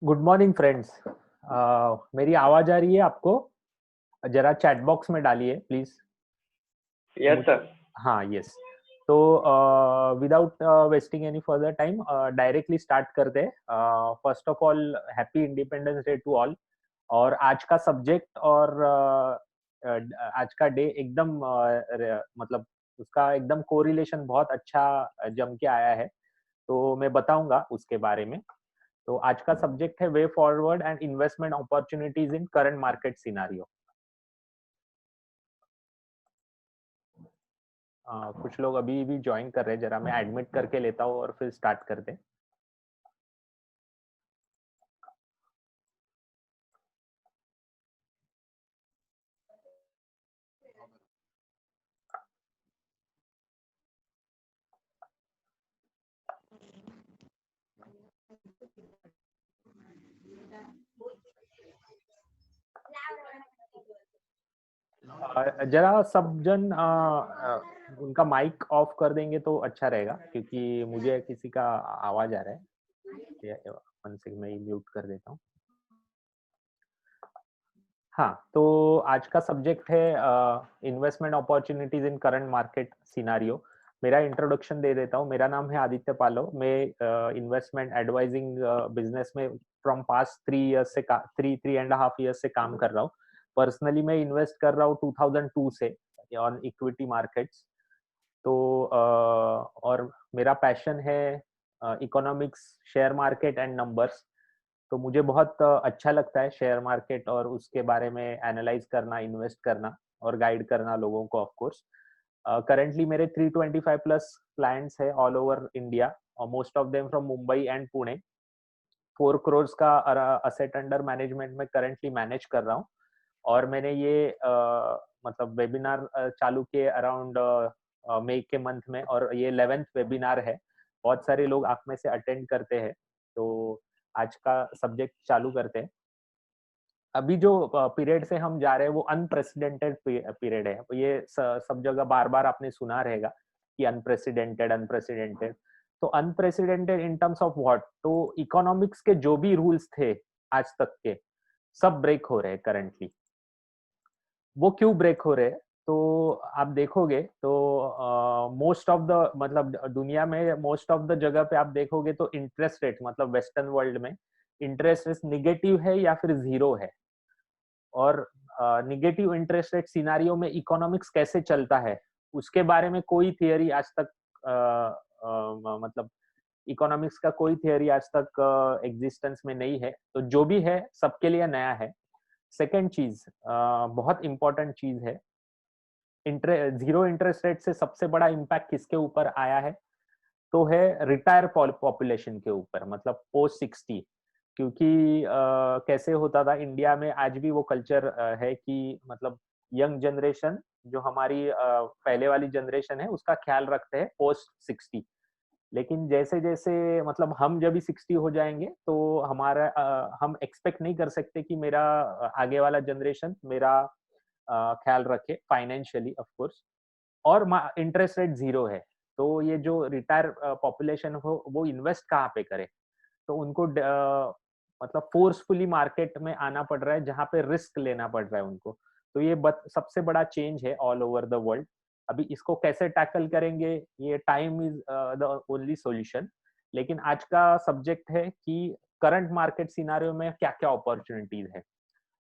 Good morning friends. मेरी आवाज आ रही है आपको? जरा चैट बॉक्स में डालिए प्लीज। यस मुझ सर। हाँ, यस। तो without wasting any further time directly start करते हैं। First of all, happy independence day to all. और आज का सब्जेक्ट और आज का डे एकदम मतलब उसका एकदम कोरिलेशन बहुत अच्छा जम के आया है। तो मैं बताऊंगा उसके बारे में। तो आज का सब्जेक्ट है way forward and investment opportunities in current market scenario. कुछ लोग अभी भी ज्वाइन कर रहे हैं, जरा मैं एडमिट करके लेता हूँ और फिर स्टार्ट करते हैं। जरा सब जन उनका माइक ऑफ कर देंगे तो अच्छा रहेगा, क्योंकि मुझे किसी का आवाज आ रहा है। वन सेकंड, मैं म्यूट कर देता हूँ। हाँ, तो आज का सब्जेक्ट है investment opportunities in current market scenario. मेरा इंट्रोडक्शन दे देता हूँ। मेरा नाम है आदित्य पालो। मैं इन्वेस्टमेंट एडवाइजिंग बिजनेस में फ्रॉम पास्ट 3 इयर्स से 3.5 इयर्स से काम कर रहा हूँ। पर्सनली मैं इन्वेस्ट कर रहा हूँ 2002 से ऑन इक्विटी मार्केट्स। तो और मेरा पैशन है economics, share market and numbers. तो मुझे बहुत अच्छा लगता है शेयर मार्केट और उसके बारे में एनालाइज करना, इन्वेस्ट करना और गाइड करना लोगों को। ऑफ कोर्स करंटली मेरे 325 प्लस क्लाइंट्स है ऑल ओवर इंडिया, और most of them from Mumbai and Pune. 4 crore का असेट अंडर मैनेजमेंट में करंटली मैनेज कर रहा हूँ। और मैंने ये मतलब वेबिनार चालू किए अराउंड मई के मंथ में, और ये 11th वेबिनार है। बहुत सारे लोग आप में से अटेंड करते हैं। तो आज का सब्जेक्ट चालू करते हैं। अभी जो पीरियड से हम जा रहे हैं वो अनप्रेसिडेंटेड पीरियड है। ये सब जगह बार बार आपने सुना रहेगा कि अनप्रेसिडेंटेड अनप्रेसिडेंटेड। तो unprecedented in terms of what? तो इकोनॉमिक्स के जो भी रूल्स थे आज तक के, सब ब्रेक हो रहे हैं करंटली। वो क्यों ब्रेक हो रहे हैं? तो आप देखोगे तो मोस्ट ऑफ द मतलब दुनिया में मोस्ट ऑफ द जगह पे आप देखोगे तो इंटरेस्ट रेट, मतलब वेस्टर्न वर्ल्ड में इंटरेस्ट रेट निगेटिव है या फिर जीरो है। और निगेटिव इंटरेस्ट रेट सिनारियो में इकोनॉमिक्स कैसे चलता है, उसके बारे में कोई थियरी आज तक मतलब इकोनॉमिक्स का कोई थियरी आज तक एग्जिस्टेंस में नहीं है। तो जो भी है सबके लिए नया है। सेकेंड चीज, बहुत इंपॉर्टेंट चीज है, जीरो इंटरेस्ट रेट से सबसे बड़ा इम्पैक्ट किसके ऊपर आया है? तो है रिटायर पॉपुलेशन के ऊपर, मतलब पोस्ट 60। क्योंकि कैसे होता था इंडिया में, आज भी वो कल्चर है कि मतलब यंग जनरेशन जो हमारी पहले वाली जनरेशन है उसका ख्याल रखते हैं पोस्ट 60। लेकिन जैसे जैसे मतलब हम जब भी 60 हो जाएंगे तो हमारा हम एक्सपेक्ट नहीं कर सकते कि मेरा आगे वाला जनरेशन मेरा ख्याल रखे फाइनेंशियली, ऑफ कोर्स। और इंटरेस्ट रेट जीरो है। तो ये जो रिटायर पॉपुलेशन हो वो इन्वेस्ट कहाँ पे करे? तो उनको मतलब फोर्सफुली मार्केट में आना पड़ रहा है, जहाँ पे रिस्क लेना पड़ रहा है उनको। तो ये सबसे बड़ा चेंज है ऑल ओवर द वर्ल्ड। अभी इसको कैसे टैकल करेंगे, ये time is the only solution. लेकिन आज का सब्जेक्ट है कि करंट मार्केट सिनारियो में क्या क्या अपॉर्चुनिटीज है।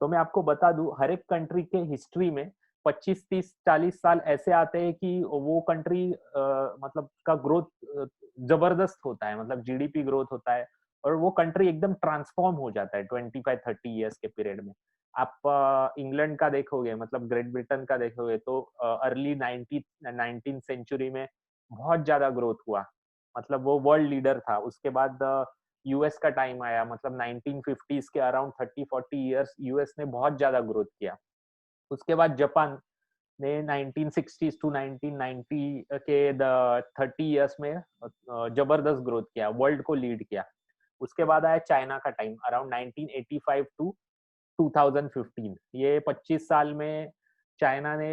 तो मैं आपको बता दूं, हर एक कंट्री के हिस्ट्री में 25 30 40 साल ऐसे आते हैं कि वो कंट्री मतलब का ग्रोथ जबरदस्त होता है, मतलब जीडीपी ग्रोथ होता है। और वो कंट्री एकदम ट्रांसफॉर्म हो जाता है 25 30 ईयर्स के पीरियड में। आप इंग्लैंड का देखोगे, मतलब ग्रेट ब्रिटेन का देखोगे, तो अर्ली 19th सेंचुरी में बहुत ज्यादा ग्रोथ हुआ। मतलब वो वर्ल्ड लीडर था। उसके बाद यूएस का टाइम आया, मतलब 1950s के अराउंड 30 40 इयर्स यूएस ने बहुत ज्यादा ग्रोथ किया। उसके बाद जापान ने 1960s टू 1990 के 30 इयर्स में जबरदस्त ग्रोथ किया, वर्ल्ड को लीड किया। उसके बाद आया चाइना का टाइम अराउंड 1985 टू 2015। ये 25 साल में चाइना ने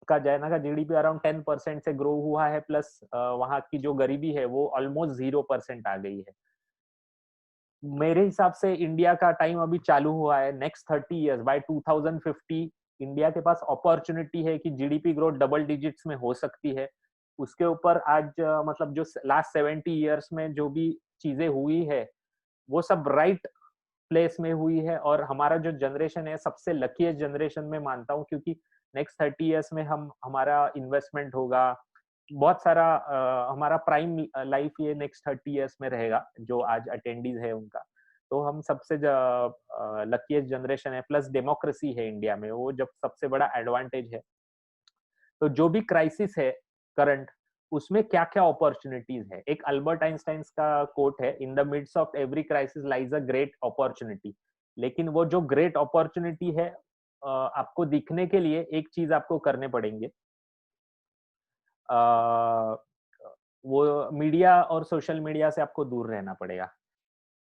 चाइना का जीडीपी अराउंड 10% से ग्रो हुआ है, प्लस वहां की जो गरीबी है वो ऑलमोस्ट 0% आ गई है। मेरे हिसाब से इंडिया का टाइम अभी चालू हुआ है। नेक्स्ट 30 इयर्स बाय 2050 इंडिया के पास अपॉर्चुनिटी है कि जीडीपी ग्रोथ डबल डिजिट्स में हो सकती है। उसके ऊपर आज मतलब जो लास्ट 70 इयर्स में जो भी चीजें हुई है वो सब राइट प्लेस में हुई है, और हमारा जो जनरेशन है सबसे लकीएस्ट जनरेशन में मानता हूँ, क्योंकि नेक्स्ट 30 इयर्स में हम हमारा इन्वेस्टमेंट होगा बहुत सारा, हमारा प्राइम लाइफ ये नेक्स्ट 30 इयर्स में रहेगा जो आज अटेंडीज है उनका। तो हम सबसे लकीएस्ट जनरेशन है, प्लस डेमोक्रेसी है इंडिया में, वो जब सबसे बड़ा एडवांटेज है। तो जो भी क्राइसिस है करंट, उसमें क्या क्या अपॉर्चुनिटीज है। एक अल्बर्ट आइंस्टाइन का कोट है, in the midst of every crisis lies a great opportunity. लेकिन वो जो ग्रेट अपॉर्चुनिटी है आपको दिखने के लिए एक चीज आपको करने पड़ेंगे, अ, वो मीडिया और सोशल मीडिया से आपको दूर रहना पड़ेगा।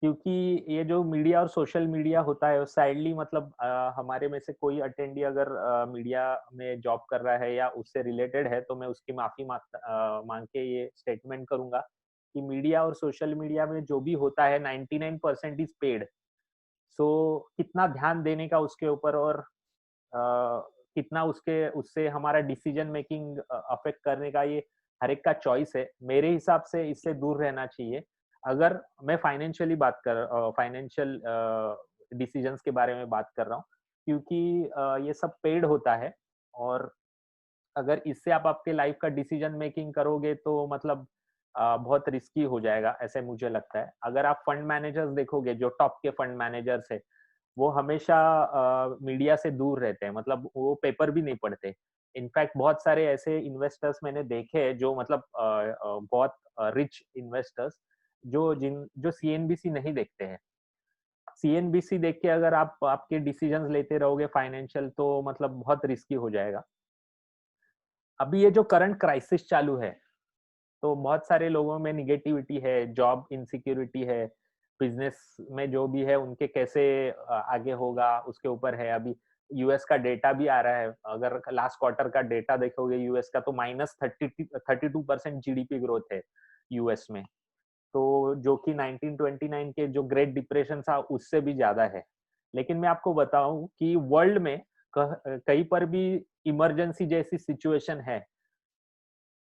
क्योंकि ये जो मीडिया और सोशल मीडिया होता है, सैडली मतलब हमारे में से कोई अटेंडी अगर मीडिया में जॉब कर रहा है या उससे रिलेटेड है, तो मैं उसकी माफी मांग के ये स्टेटमेंट करूंगा कि मीडिया और सोशल मीडिया में जो भी होता है 99% इज पेड। सो कितना ध्यान देने का उसके ऊपर, और कितना उसके उससे हमारा डिसीजन मेकिंग अफेक्ट करने का, ये हर एक का चॉइस है। मेरे हिसाब से इससे दूर रहना चाहिए। अगर मैं फाइनेंशियली बात कर फाइनेंशियल डिसीजंस के बारे में बात कर रहा हूँ, क्योंकि ये सब पेड होता है, और अगर इससे आप आपके लाइफ का डिसीजन मेकिंग करोगे तो मतलब बहुत रिस्की हो जाएगा, ऐसे मुझे लगता है। अगर आप फंड मैनेजर्स देखोगे, जो टॉप के फंड मैनेजर्स है, वो हमेशा मीडिया से दूर रहते हैं, मतलब वो पेपर भी नहीं पढ़ते। इनफैक्ट बहुत सारे ऐसे इन्वेस्टर्स मैंने देखे हैं जो मतलब बहुत रिच इन्वेस्टर्स जो सीएनबीसी नहीं देखते हैं। सीएनबीसी देख के अगर आप आपके डिसीजंस लेते रहोगे फाइनेंशियल, तो मतलब बहुत रिस्की हो जाएगा। अभी ये जो करंट क्राइसिस चालू है, तो बहुत सारे लोगों में निगेटिविटी है, जॉब इनसिक्योरिटी है, बिजनेस में जो भी है उनके कैसे आगे होगा उसके ऊपर है। अभी यूएस का डेटा भी आ रहा है, अगर लास्ट क्वार्टर का डेटा देखोगे यूएस का, तो -32% जीडीपी ग्रोथ है यूएस में। तो जो कि 1929 के जो ग्रेट डिप्रेशन था उससे भी ज्यादा है। लेकिन मैं आपको बताऊं कि वर्ल्ड में कहीं पर भी इमरजेंसी जैसी सिचुएशन है,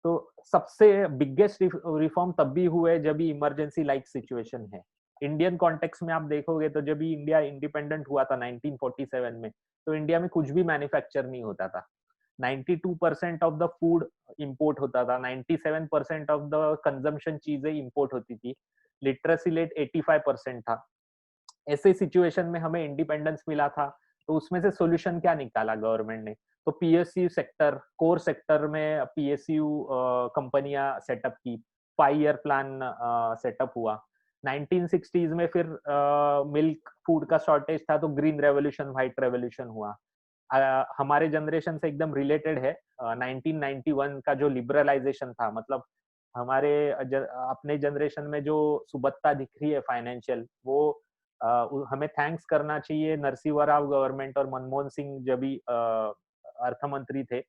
तो सबसे बिगेस्ट रिफॉर्म तब भी हुए जब भी इमरजेंसी लाइक सिचुएशन है। इंडियन कॉन्टेक्स्ट में आप देखोगे तो जब भी इंडिया इंडिपेंडेंट हुआ था 1947 में, तो इंडिया में कुछ भी मैन्युफैक्चर नहीं होता था। 92% ऑफ द फूड इंपोर्ट होता था, 97% ऑफ द कंजम्पशन चीजें इंपोर्ट होती थी, लिटरेसी रेट 85% था। ऐसे सिचुएशन में हमें इंडिपेंडेंस मिला था, तो उसमें से सॉल्यूशन क्या निकाला गवर्नमेंट ने? तो पीएसयू सेक्टर, कोर सेक्टर में पीएसयू कंपनियां सेटअप की, 5 ईयर प्लान सेटअप हुआ। 1960s में फिर मिल्क फूड का शॉर्टेज था, तो ग्रीन रेवोल्यूशन, व्हाइट रेवोल्यूशन हुआ। हमारे जनरेशन से एकदम रिलेटेड है 1991 का जो लिबरलाइजेशन था, मतलब हमारे अपने जनरेशन में जो सुबत्ता दिख रही है फाइनेंशियल, वो हमें थैंक्स करना चाहिए नरसिंह राव गवर्नमेंट और मनमोहन सिंह जब भी अर्थ मंत्री थे।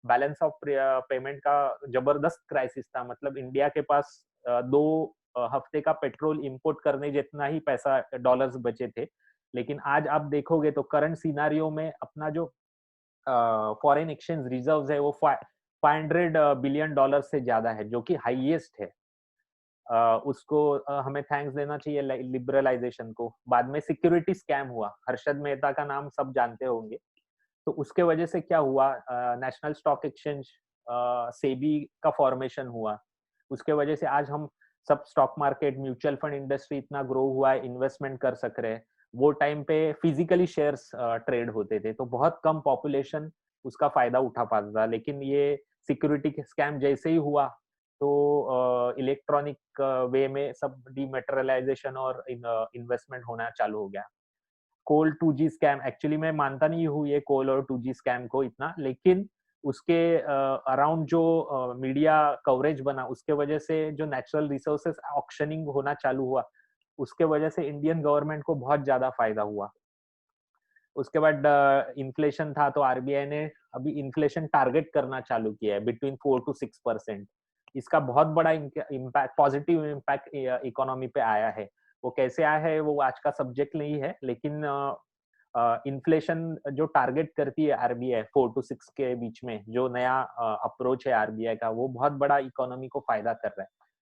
बैलेंस ऑफ पेमेंट का जबरदस्त क्राइसिस था, मतलब इंडिया के पास 2 हफ्ते का पेट्रोल इंपोर्ट करने जितना ही पैसा डॉलर्स बचे थे। लेकिन आज आप देखोगे तो करंट सिनारियो में अपना जो फॉरेन एक्सचेंज रिजर्व्स है वो 500 बिलियन डॉलर से ज्यादा है, जो कि हाईएस्ट है। उसको हमें थैंक्स देना चाहिए लिबरलाइजेशन को। बाद में सिक्योरिटी स्कैम हुआ, हर्षद मेहता का नाम सब जानते होंगे। तो उसके वजह से क्या हुआ, नेशनल स्टॉक एक्सचेंज सेबी का फॉर्मेशन हुआ। उसके वजह से आज हम सब stock market, mutual fund industry इतना ग्रो हुआ है, इन्वेस्टमेंट कर सक रहे हैं। वो टाइम पे फिजिकली शेयर्स ट्रेड होते थे, तो बहुत कम पॉपुलेशन उसका फायदा उठा पाता था। लेकिन ये सिक्योरिटी स्कैम जैसे ही हुआ, तो इलेक्ट्रॉनिक वे में सब डिमेटेरियलाइजेशन और इन्वेस्टमेंट होना चालू हो गया। कोल 2G स्कैम, एक्चुअली मैं मानता नहीं हूँ ये कोल और 2G स्कैम को इतना, लेकिन उसके अराउंड जो मीडिया कवरेज बना, उसके वजह से जो नेचुरल रिसोर्सेस ऑक्शनिंग होना चालू हुआ, उसके वजह से इंडियन गवर्नमेंट को बहुत ज्यादा फायदा हुआ। उसके बाद इन्फ्लेशन था, तो आरबीआई ने अभी इन्फ्लेशन टारगेट करना चालू किया है बिटवीन 4 to 6%। इसका बहुत बड़ा इम्पैक्ट, पॉजिटिव इम्पैक्ट इकोनॉमी पे आया है। वो कैसे आया है वो आज का सब्जेक्ट नहीं है, लेकिन इन्फ्लेशन जो टारगेट करती है आरबीआई 4 to 6 के बीच में, जो नया अप्रोच है आरबीआई का, वो बहुत बड़ा इकोनॉमी को फायदा कर रहा है।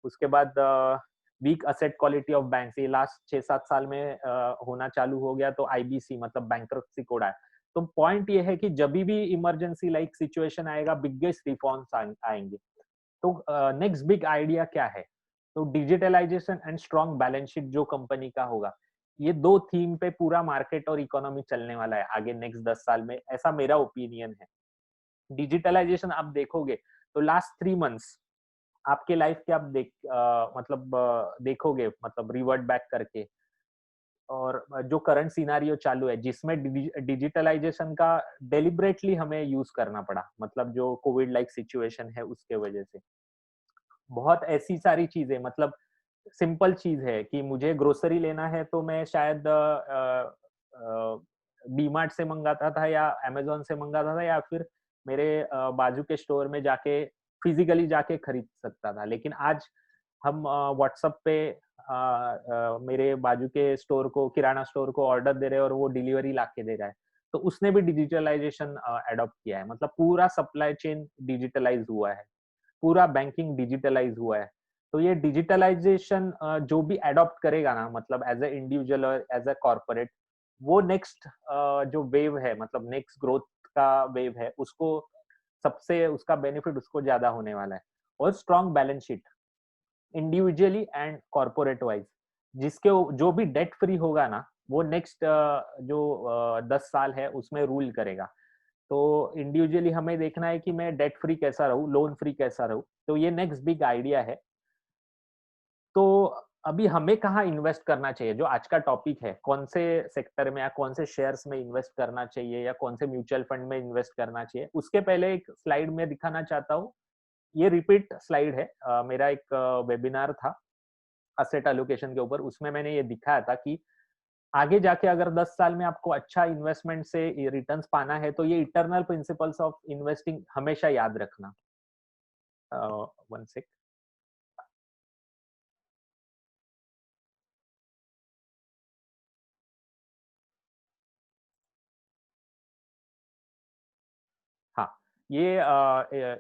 उसके बाद weak asset quality of banks, ये लास्ट 6-7 साल में होना चालू हो गया, तो आईबीसी मतलब बैंक्रप्सी कोड आया। तो पॉइंट ये है कि जब भी इमरजेंसी लाइक सिचुएशन आएगा, बिगेस्ट रिफॉर्म्स आएंगे। तो नेक्स्ट बिग आइडिया क्या है? तो digitalisation and strong balance sheet जो कंपनी का होगा, ये दो थीम पे पूरा मार्केट और इकोनॉमी चलने वाला है आगे नेक्स्ट 10 साल में, ऐसा मेरा ओपिनियन है। डिजिटलाइजेशन आप देखोगे तो लास्ट 3 मंथ्स आपके लाइफ के आप देखोगे, मतलब रिवर्ट बैक करके, और जो करंट सिनारियो चालू है जिसमें डिजिटलाइजेशन का डेलिबरेटली हमें यूज करना पड़ा, मतलब जो कोविड लाइक सिचुएशन है उसके वजह से बहुत ऐसी सारी चीजें, मतलब सिंपल चीज है कि मुझे ग्रोसरी लेना है तो मैं शायद डीमार्ट से मंगाता था या अमेज़न से मंगाता था, या फिर मेरे बाजू के स्टोर में जाके फिजिकली जाके खरीद सकता था। लेकिन आज हम व्हाट्सएप पे मेरे बाजू के स्टोर को, किराना स्टोर को ऑर्डर दे रहे हैं और वो डिलीवरी लाके दे रहा है। तो उसने भी डिजिटलाइजेशन एडॉप्ट किया है, मतलब पूरा सप्लाई चेन डिजिटलाइज हुआ है, पूरा बैंकिंग डिजिटलाइज हुआ है। तो ये डिजिटलाइजेशन जो भी एडॉप्ट करेगा ना, मतलब एज ए इंडिविजुअल और एज ए कॉर्पोरेट, वो नेक्स्ट जो वेव है, मतलब नेक्स्ट ग्रोथ का वेव है, उसको सबसे उसका बेनिफिट उसको ज्यादा होने वाला है। और strong balance sheet individually and corporate wise, जिसके जो भी डेट फ्री होगा ना, वो नेक्स्ट जो 10 साल है उसमें रूल करेगा। तो इंडिविजुअली हमें देखना है कि मैं डेट फ्री कैसा रहूं, लोन फ्री कैसा रहूं। तो ये नेक्स्ट बिग आइडिया है। तो अभी हमें कहाँ इन्वेस्ट करना चाहिए, जो आज का टॉपिक है, कौन से सेक्टर में या कौन से शेयर्स में इन्वेस्ट करना चाहिए या कौन से म्यूचुअल फंड में इन्वेस्ट करना चाहिए, उसके पहले एक स्लाइड में दिखाना चाहता हूँ। ये रिपीट स्लाइड है, मेरा एक वेबिनार था असेट एलोकेशन के ऊपर, उसमें मैंने ये दिखाया था कि आगे जाके अगर 10 साल में आपको अच्छा इन्वेस्टमेंट से रिटर्न्स पाना है, तो ये इटर्नल प्रिंसिपल्स ऑफ इन्वेस्टिंग हमेशा याद रखना। One sec. हाँ, ये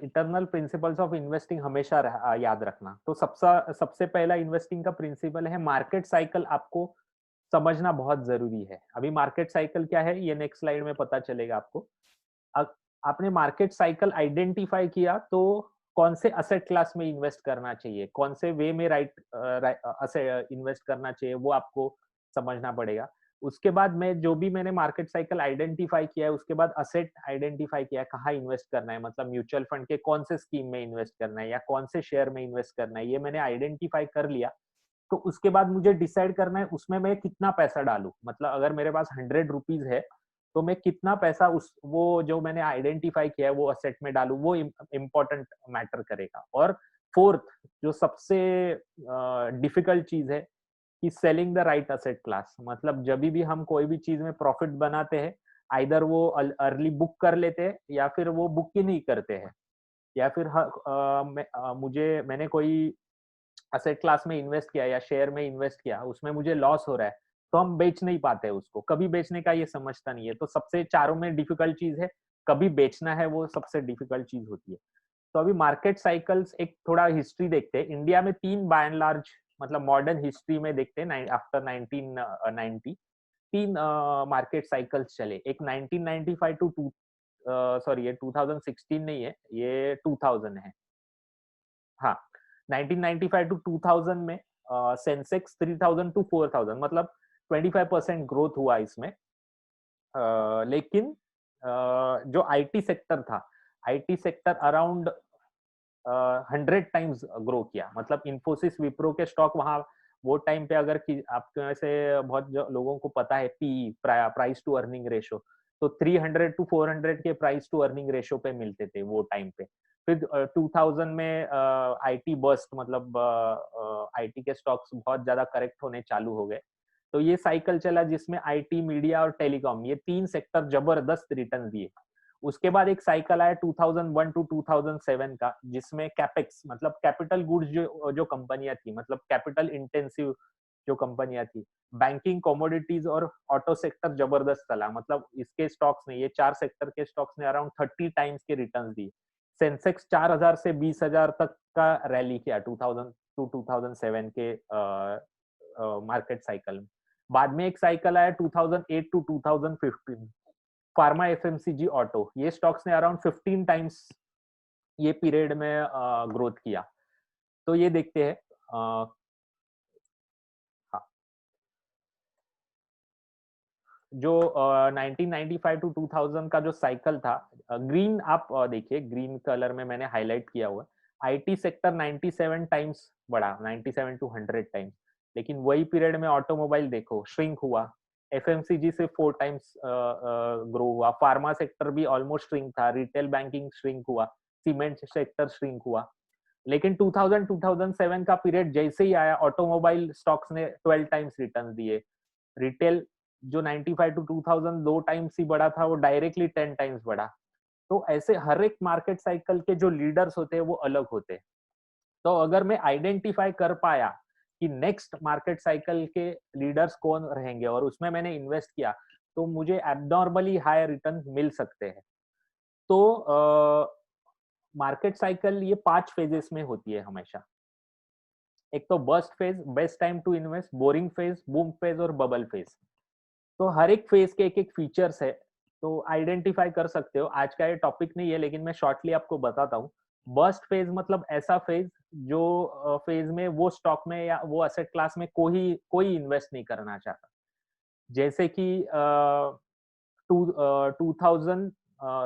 इटर्नल प्रिंसिपल्स ऑफ इन्वेस्टिंग हमेशा याद रखना। तो सबसे सबसे पहला इन्वेस्टिंग का प्रिंसिपल है मार्केट साइकिल, आपको समझना बहुत जरूरी है। अभी मार्केट साइकिल क्या है, ये नेक्स्ट स्लाइड में पता चलेगा आपको। आपने मार्केट साइकिल आइडेंटिफाई किया, तो कौन से असेट क्लास में इन्वेस्ट करना चाहिए, कौन से वे में इन्वेस्ट करना चाहिए, वो आपको समझना पड़ेगा। उसके बाद मैंने मार्केट साइकिल आइडेंटिफाई किया है, उसके बाद असेट आइडेंटिफाई किया है, कहाँ इन्वेस्ट करना है, मतलब म्यूचुअल फंड के कौन से स्कीम में इन्वेस्ट करना है या कौन से शेयर में इन्वेस्ट करना है, ये मैंने आइडेंटिफाई कर लिया। तो उसके बाद मुझे डिसाइड करना है उसमें मैं कितना पैसा डालूं, मतलब अगर मेरे पास 100 रुपीज है, तो मैं कितना पैसा उस वो जो मैंने आइडेंटिफाई किया है वो असेट में डालूं, वो इम्पोर्टेंट मैटर करेगा। और फोर्थ, जो सबसे डिफिकल्ट चीज है, कि selling the right asset class, मतलब जब भी हम कोई भी चीज में प्रॉफिट बनाते हैं, आइदर वो अर्ली बुक कर लेते हैं या फिर वो बुक ही नहीं करते हैं, या फिर मैंने कोई असेट क्लास में इन्वेस्ट किया या शेयर में इन्वेस्ट किया, उसमें मुझे लॉस हो रहा है, तो हम बेच नहीं पाते उसको, कभी बेचने का ये समझता नहीं है। तो सबसे चारों में डिफिकल्ट चीज है, कभी बेचना है, वो सबसे डिफिकल्ट चीज होती है। तो अभी मार्केट साइकिल्स एक थोड़ा हिस्ट्री देखते हैं। इंडिया में 3 बाय एंड लार्ज, मतलब मॉडर्न हिस्ट्री में देखते हैं, आफ्टर 1990 3 मार्केट साइकिल्स चले। एक 1995 टू टू सॉरी, ये 2016 नहीं है, ये 2000 है। हाँ, 1995 टू 2000 में सेंसेक्स 3000 टू 4000, मतलब 25% ग्रोथ हुआ इसमें। लेकिन जो आईटी सेक्टर था, IT sector around 100 times grow किया, मतलब इन्फोसिस विप्रो के स्टॉक वहां वो टाइम पे, अगर आपके में से बहुत लोगों को पता है, P price to earning ratio, तो 300 टू 400 के प्राइस टू अर्निंग रेशो पे मिलते थे वो टाइम पे। फिर 2000 में आईटी बस्ट, मतलब आईटी के स्टॉक्स बहुत ज्यादा करेक्ट होने चालू हो गए। तो ये साइकिल चला जिसमें आईटी, मीडिया और टेलीकॉम, ये 3 सेक्टर जबरदस्त रिटर्न दिए। उसके बाद एक साइकिल आया 2001 टू 2007 का, जिसमें कैपेक्स, मतलब कैपिटल गुड्स जो जो कंपनियां थी, मतलब कैपिटल इंटेंसिव जो कंपनियां थी। बैंकिंग, कमोडिटीज और ऑटो सेक्टर जबरदस्त चला, मतलब इसके स्टॉक्स ने, ये 4 सेक्टर के स्टॉक्स ने अराउंड 30 टाइम्स के रिटर्न्स दिए। सेंसेक्स 4000 से 20000 तक का रैली किया 2000 टू 2007 के मार्केट साइकिल में। बाद में एक साइकिल आया 2008 टू 2015, फार्मा, एफएमसीजी, ऑटो, ये स्टॉक्स ने अराउंड 15 टाइम्स ये पीरियड में ग्रोथ किया। तो ये देखते हैं। हाँ, जो 1995 टू 2000 का जो साइकिल था, ग्रीन आप देखिए, ग्रीन कलर में मैंने हाईलाइट किया हुआ है। आईटी सेक्टर 97 टाइम्स बढ़ा, 97 टू 100 टाइम्स। लेकिन वही पीरियड में ऑटोमोबाइल देखो श्रिंक हुआ, एफएमसीजी से 4 टाइम्स ग्रो हुआ, फार्मा सेक्टर भी ऑलमोस्ट श्रिंक था, रिटेल बैंकिंग श्रिंक हुआ, सीमेंट सेक्टर श्रिंक हुआ। लेकिन 2000-2007 का पीरियड जैसे ही आया, ऑटोमोबाइल स्टॉक्स ने 12 टाइम्स रिटर्न दिए। रिटेल जो 95 टू 2000 2 टाइम्स ही बढ़ा था, वो डायरेक्टली 10 टाइम्स बढ़ा। तो ऐसे हर एक मार्केट साइकिल के जो लीडर्स होते हैं वो अलग होते हैं। तो अगर मैं आइडेंटिफाई कर पाया कि नेक्स्ट मार्केट साइकिल के लीडर्स कौन रहेंगे और उसमें मैंने इन्वेस्ट किया, तो मुझे एबनॉर्मली हाई रिटर्न मिल सकते हैं। तो मार्केट साइकिल ये 5 फेजेस में होती है हमेशा। एक तो burst phase, best time to invest, boring phase, boom phase और बबल फेज। तो हर एक फेज के एक-एक फीचर्स है, तो आइडेंटिफाई कर सकते हो। आज का ये टॉपिक नहीं है, लेकिन मैं शॉर्टली आपको बताता हूँ। बर्स्ट फेज मतलब ऐसा फेज जो फेज में वो स्टॉक में या वो एसेट क्लास में कोई कोई इन्वेस्ट नहीं करना चाहता। जैसे कि 2016,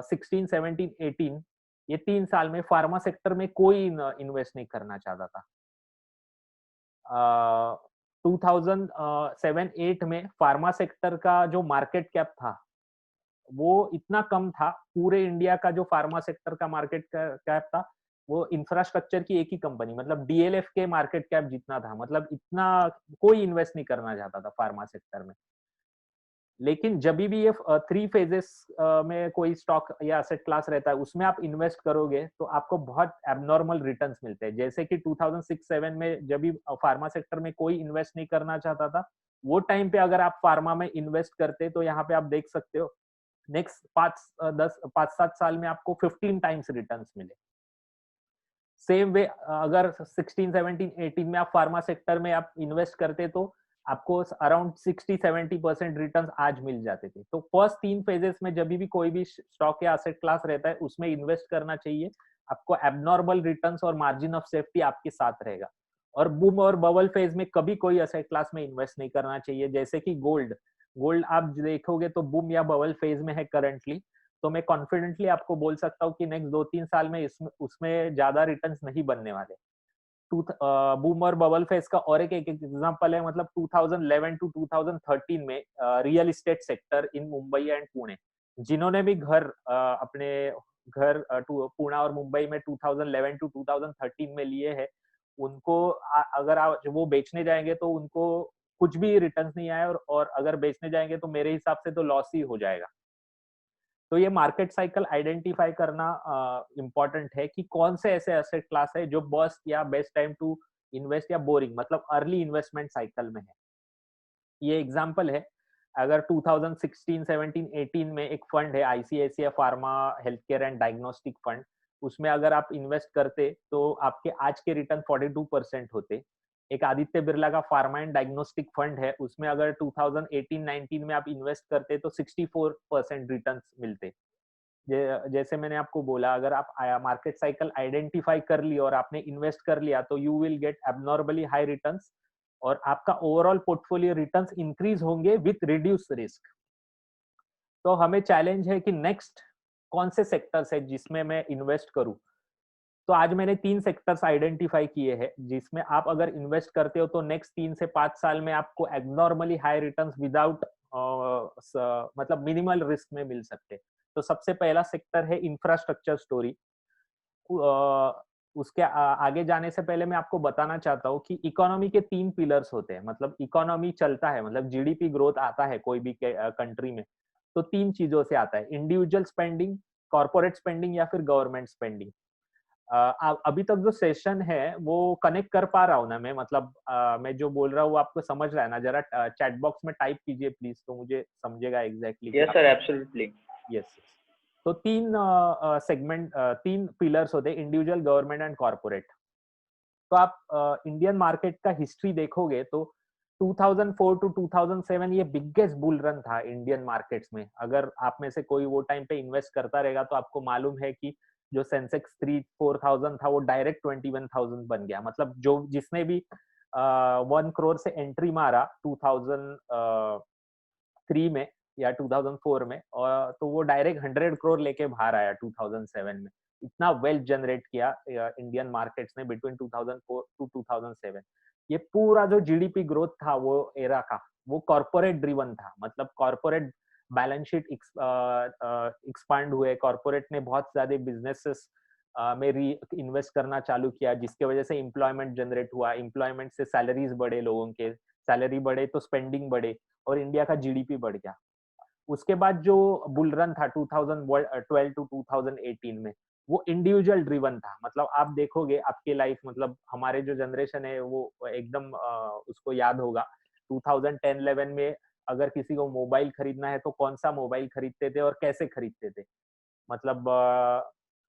17, 18, ये 3 साल में फार्मा सेक्टर में कोई इन्वेस्ट नहीं करना चाहता था। 2007-8 में फार्मा सेक्टर का जो मार्केट कैप था, वो इतना कम था, पूरे इंडिया का जो फार्मा सेक्टर का मार्केट कैप था, वो इंफ्रास्ट्रक्चर की एक ही कंपनी, मतलब डीएलएफ के मार्केट कैप जितना था, मतलब इतना कोई इन्वेस्ट नहीं करना चाहता था फार्मा सेक्टर में। लेकिन जभी भी ये 3 फेजेस में कोई स्टॉक या एसेट क्लास रहता है, उसमें आप इन्वेस्ट करोगे, तो आपको बहुत एब्नॉर्मल रिटर्न्स मिलते हैं। जैसे कि 2006-7 में जब भी फार्मा सेक्टर में कोई इन्वेस्ट नहीं करना चाहता था, वो टाइम पे अगर आप फार्मा में इन्वेस्ट करते, तो यहाँ पे आप देख सकते हो, नेक्स्ट 5-7 साल में आपको 15 टाइम्स रिटर्न्स मिले। सेम वे अगर 16, 17, 18 में आप फार्मा सेक्टर में आप इन्वेस्ट करते, तो आपको अराउंड 60-70% रिटर्न्स आज मिल जाते थे। तो फर्स्ट 3 फेजेस में जब भी कोई भी स्टॉक या एसेट क्लास रहता है, उसमें इन्वेस्ट करना चाहिए। आपको एब्नॉर्मल रिटर्न्स और मार्जिन ऑफ सेफ्टी आपके साथ रहेगा। और बूम और बबल फेज में कभी कोई एसेट क्लास में इन्वेस्ट नहीं करना चाहिए। जैसे कि गोल्ड, गोल्ड आप देखोगे तो बूम या बबल फेज में है करंटली। तो मैं कॉन्फिडेंटली आपको बोल सकता हूँ कि नेक्स्ट 2-3 साल में इसमें उसमें ज्यादा रिटर्न्स नहीं बनने वाले। बूम और बबल फेज का और एक एग्जांपल है, मतलब 2011 टू 2013 में real estate sector in Mumbai and Pune, जिन्होंने भी घर अपने घर पुणे और मुंबई में 2011 टू 2013 में लिए हैं, उनको अगर आप वो बेचने जाएंगे तो उनको कुछ भी रिटर्न्स नहीं आए, और अगर बेचने जाएंगे तो मेरे हिसाब से तो लॉस ही हो जाएगा। तो ये मार्केट साइकिल आइडेंटिफाई करना इम्पोर्टेंट है कि कौन से ऐसे एसेट क्लास है जो बर्स्ट या बेस्ट टाइम टू इन्वेस्ट या बोरिंग, मतलब अर्ली इन्वेस्टमेंट साइकिल में है। ये एग्जांपल है, अगर 2016, 17, 18 में एक फंड है ICICI pharma health care and diagnostic fund, उसमें अगर आप इन्वेस्ट करते तो आपके आज के रिटर्न 42% होते। एक आदित्य बिरला का फार्मा एंड डायग्नोस्टिक फंड है, उसमें अगर 2018-19 में आप इन्वेस्ट करते तो 64% रिटर्न मिलते। जैसे मैंने आपको बोला, अगर आप मार्केट साइकिल आइडेंटिफाई कर ली और आपने इन्वेस्ट कर लिया, तो you will get abnormally high returns, और आपका ओवरऑल पोर्टफोलियो रिटर्न्स इंक्रीज होंगे विथ रिड्यूस रिस्क। तो हमें चैलेंज है कि नेक्स्ट कौन से सेक्टर्स है जिसमें मैं इन्वेस्ट करूं। तो आज मैंने 3 सेक्टर्स आइडेंटिफाई किए हैं, जिसमें आप अगर इन्वेस्ट करते हो तो नेक्स्ट 3 से 5 साल में आपको एबनॉर्मली हाई रिटर्न्स विदाउट मतलब मिनिमल रिस्क में मिल सकते। तो सबसे पहला सेक्टर है इंफ्रास्ट्रक्चर स्टोरी। उसके आगे जाने से पहले मैं आपको बताना चाहता हूँ कि इकोनॉमी के 3 पिलर्स होते हैं, मतलब इकोनॉमी चलता है, मतलब जीडीपी ग्रोथ आता है कोई भी कंट्री में, तो 3 चीजों से आता है, इंडिविजुअल स्पेंडिंग, कॉर्पोरेट स्पेंडिंग या फिर गवर्नमेंट स्पेंडिंग। अभी तक जो सेशन है वो कनेक्ट कर पा रहा हूँ ना मैं, मतलब मैं जो बोल रहा हूँ वो आपको समझ रहा है ना? जरा चैट बॉक्स में टाइप कीजिए प्लीज, तो मुझे समझेगा एग्जैक्टली कि यस आप। Sir, absolutely. यस। तो तीन सेगमेंट, तीन पिलर्स होते हैं, इंडिविजुअल, गवर्नमेंट एंड कॉर्पोरेट। तो आप इंडियन मार्केट का हिस्ट्री देखोगे तो 2004 टू 2007 ये बिगेस्ट बुल रन था इंडियन मार्केट्स में। अगर आप में से कोई वो टाइम पे इन्वेस्ट करता रहेगा तो आपको मालूम है कि जो सेंसेक्स 3-4,000 था वो डायरेक्ट 21,000 बन गया। मतलब जो जिसने भी 1 करोड़ से एंट्री मारा 2003 में या 2004 में, और तो वो डायरेक्ट 100 करोड़ लेके बाहर आया 2007 में। इतना वेल्थ जनरेट किया इंडियन मार्केट्स ने बिटवीन 2004 टू 2007। ये पूरा जो जीडीपी ग्रोथ था वो एरा का, वो कॉर्पोरेट ड्रिवन था। मतलब कॉर्पोरेट बैलेंस शीट एक्सपांड हुए, कॉर्पोरेट ने बहुत ज्यादा बिजनेसेस में री इन्वेस्ट करना चालू किया, जिसके वजह से एम्प्लॉयमेंट जनरेट हुआ। एम्प्लॉयमेंट से सैलरीज बढ़े, लोगों के सैलरी बढ़े तो स्पेंडिंग बढ़े और इंडिया का जीडीपी बढ़ गया। उसके बाद जो बुल रन था 2012 टू 2018 में, वो इंडिविजुअल ड्रिवन था। मतलब आप देखोगे आपके लाइफ, मतलब हमारे जो जनरेशन है वो एकदम उसको याद होगा 2010-11 में अगर किसी को मोबाइल खरीदना है तो कौन सा मोबाइल खरीदते थे और कैसे खरीदते थे। मतलब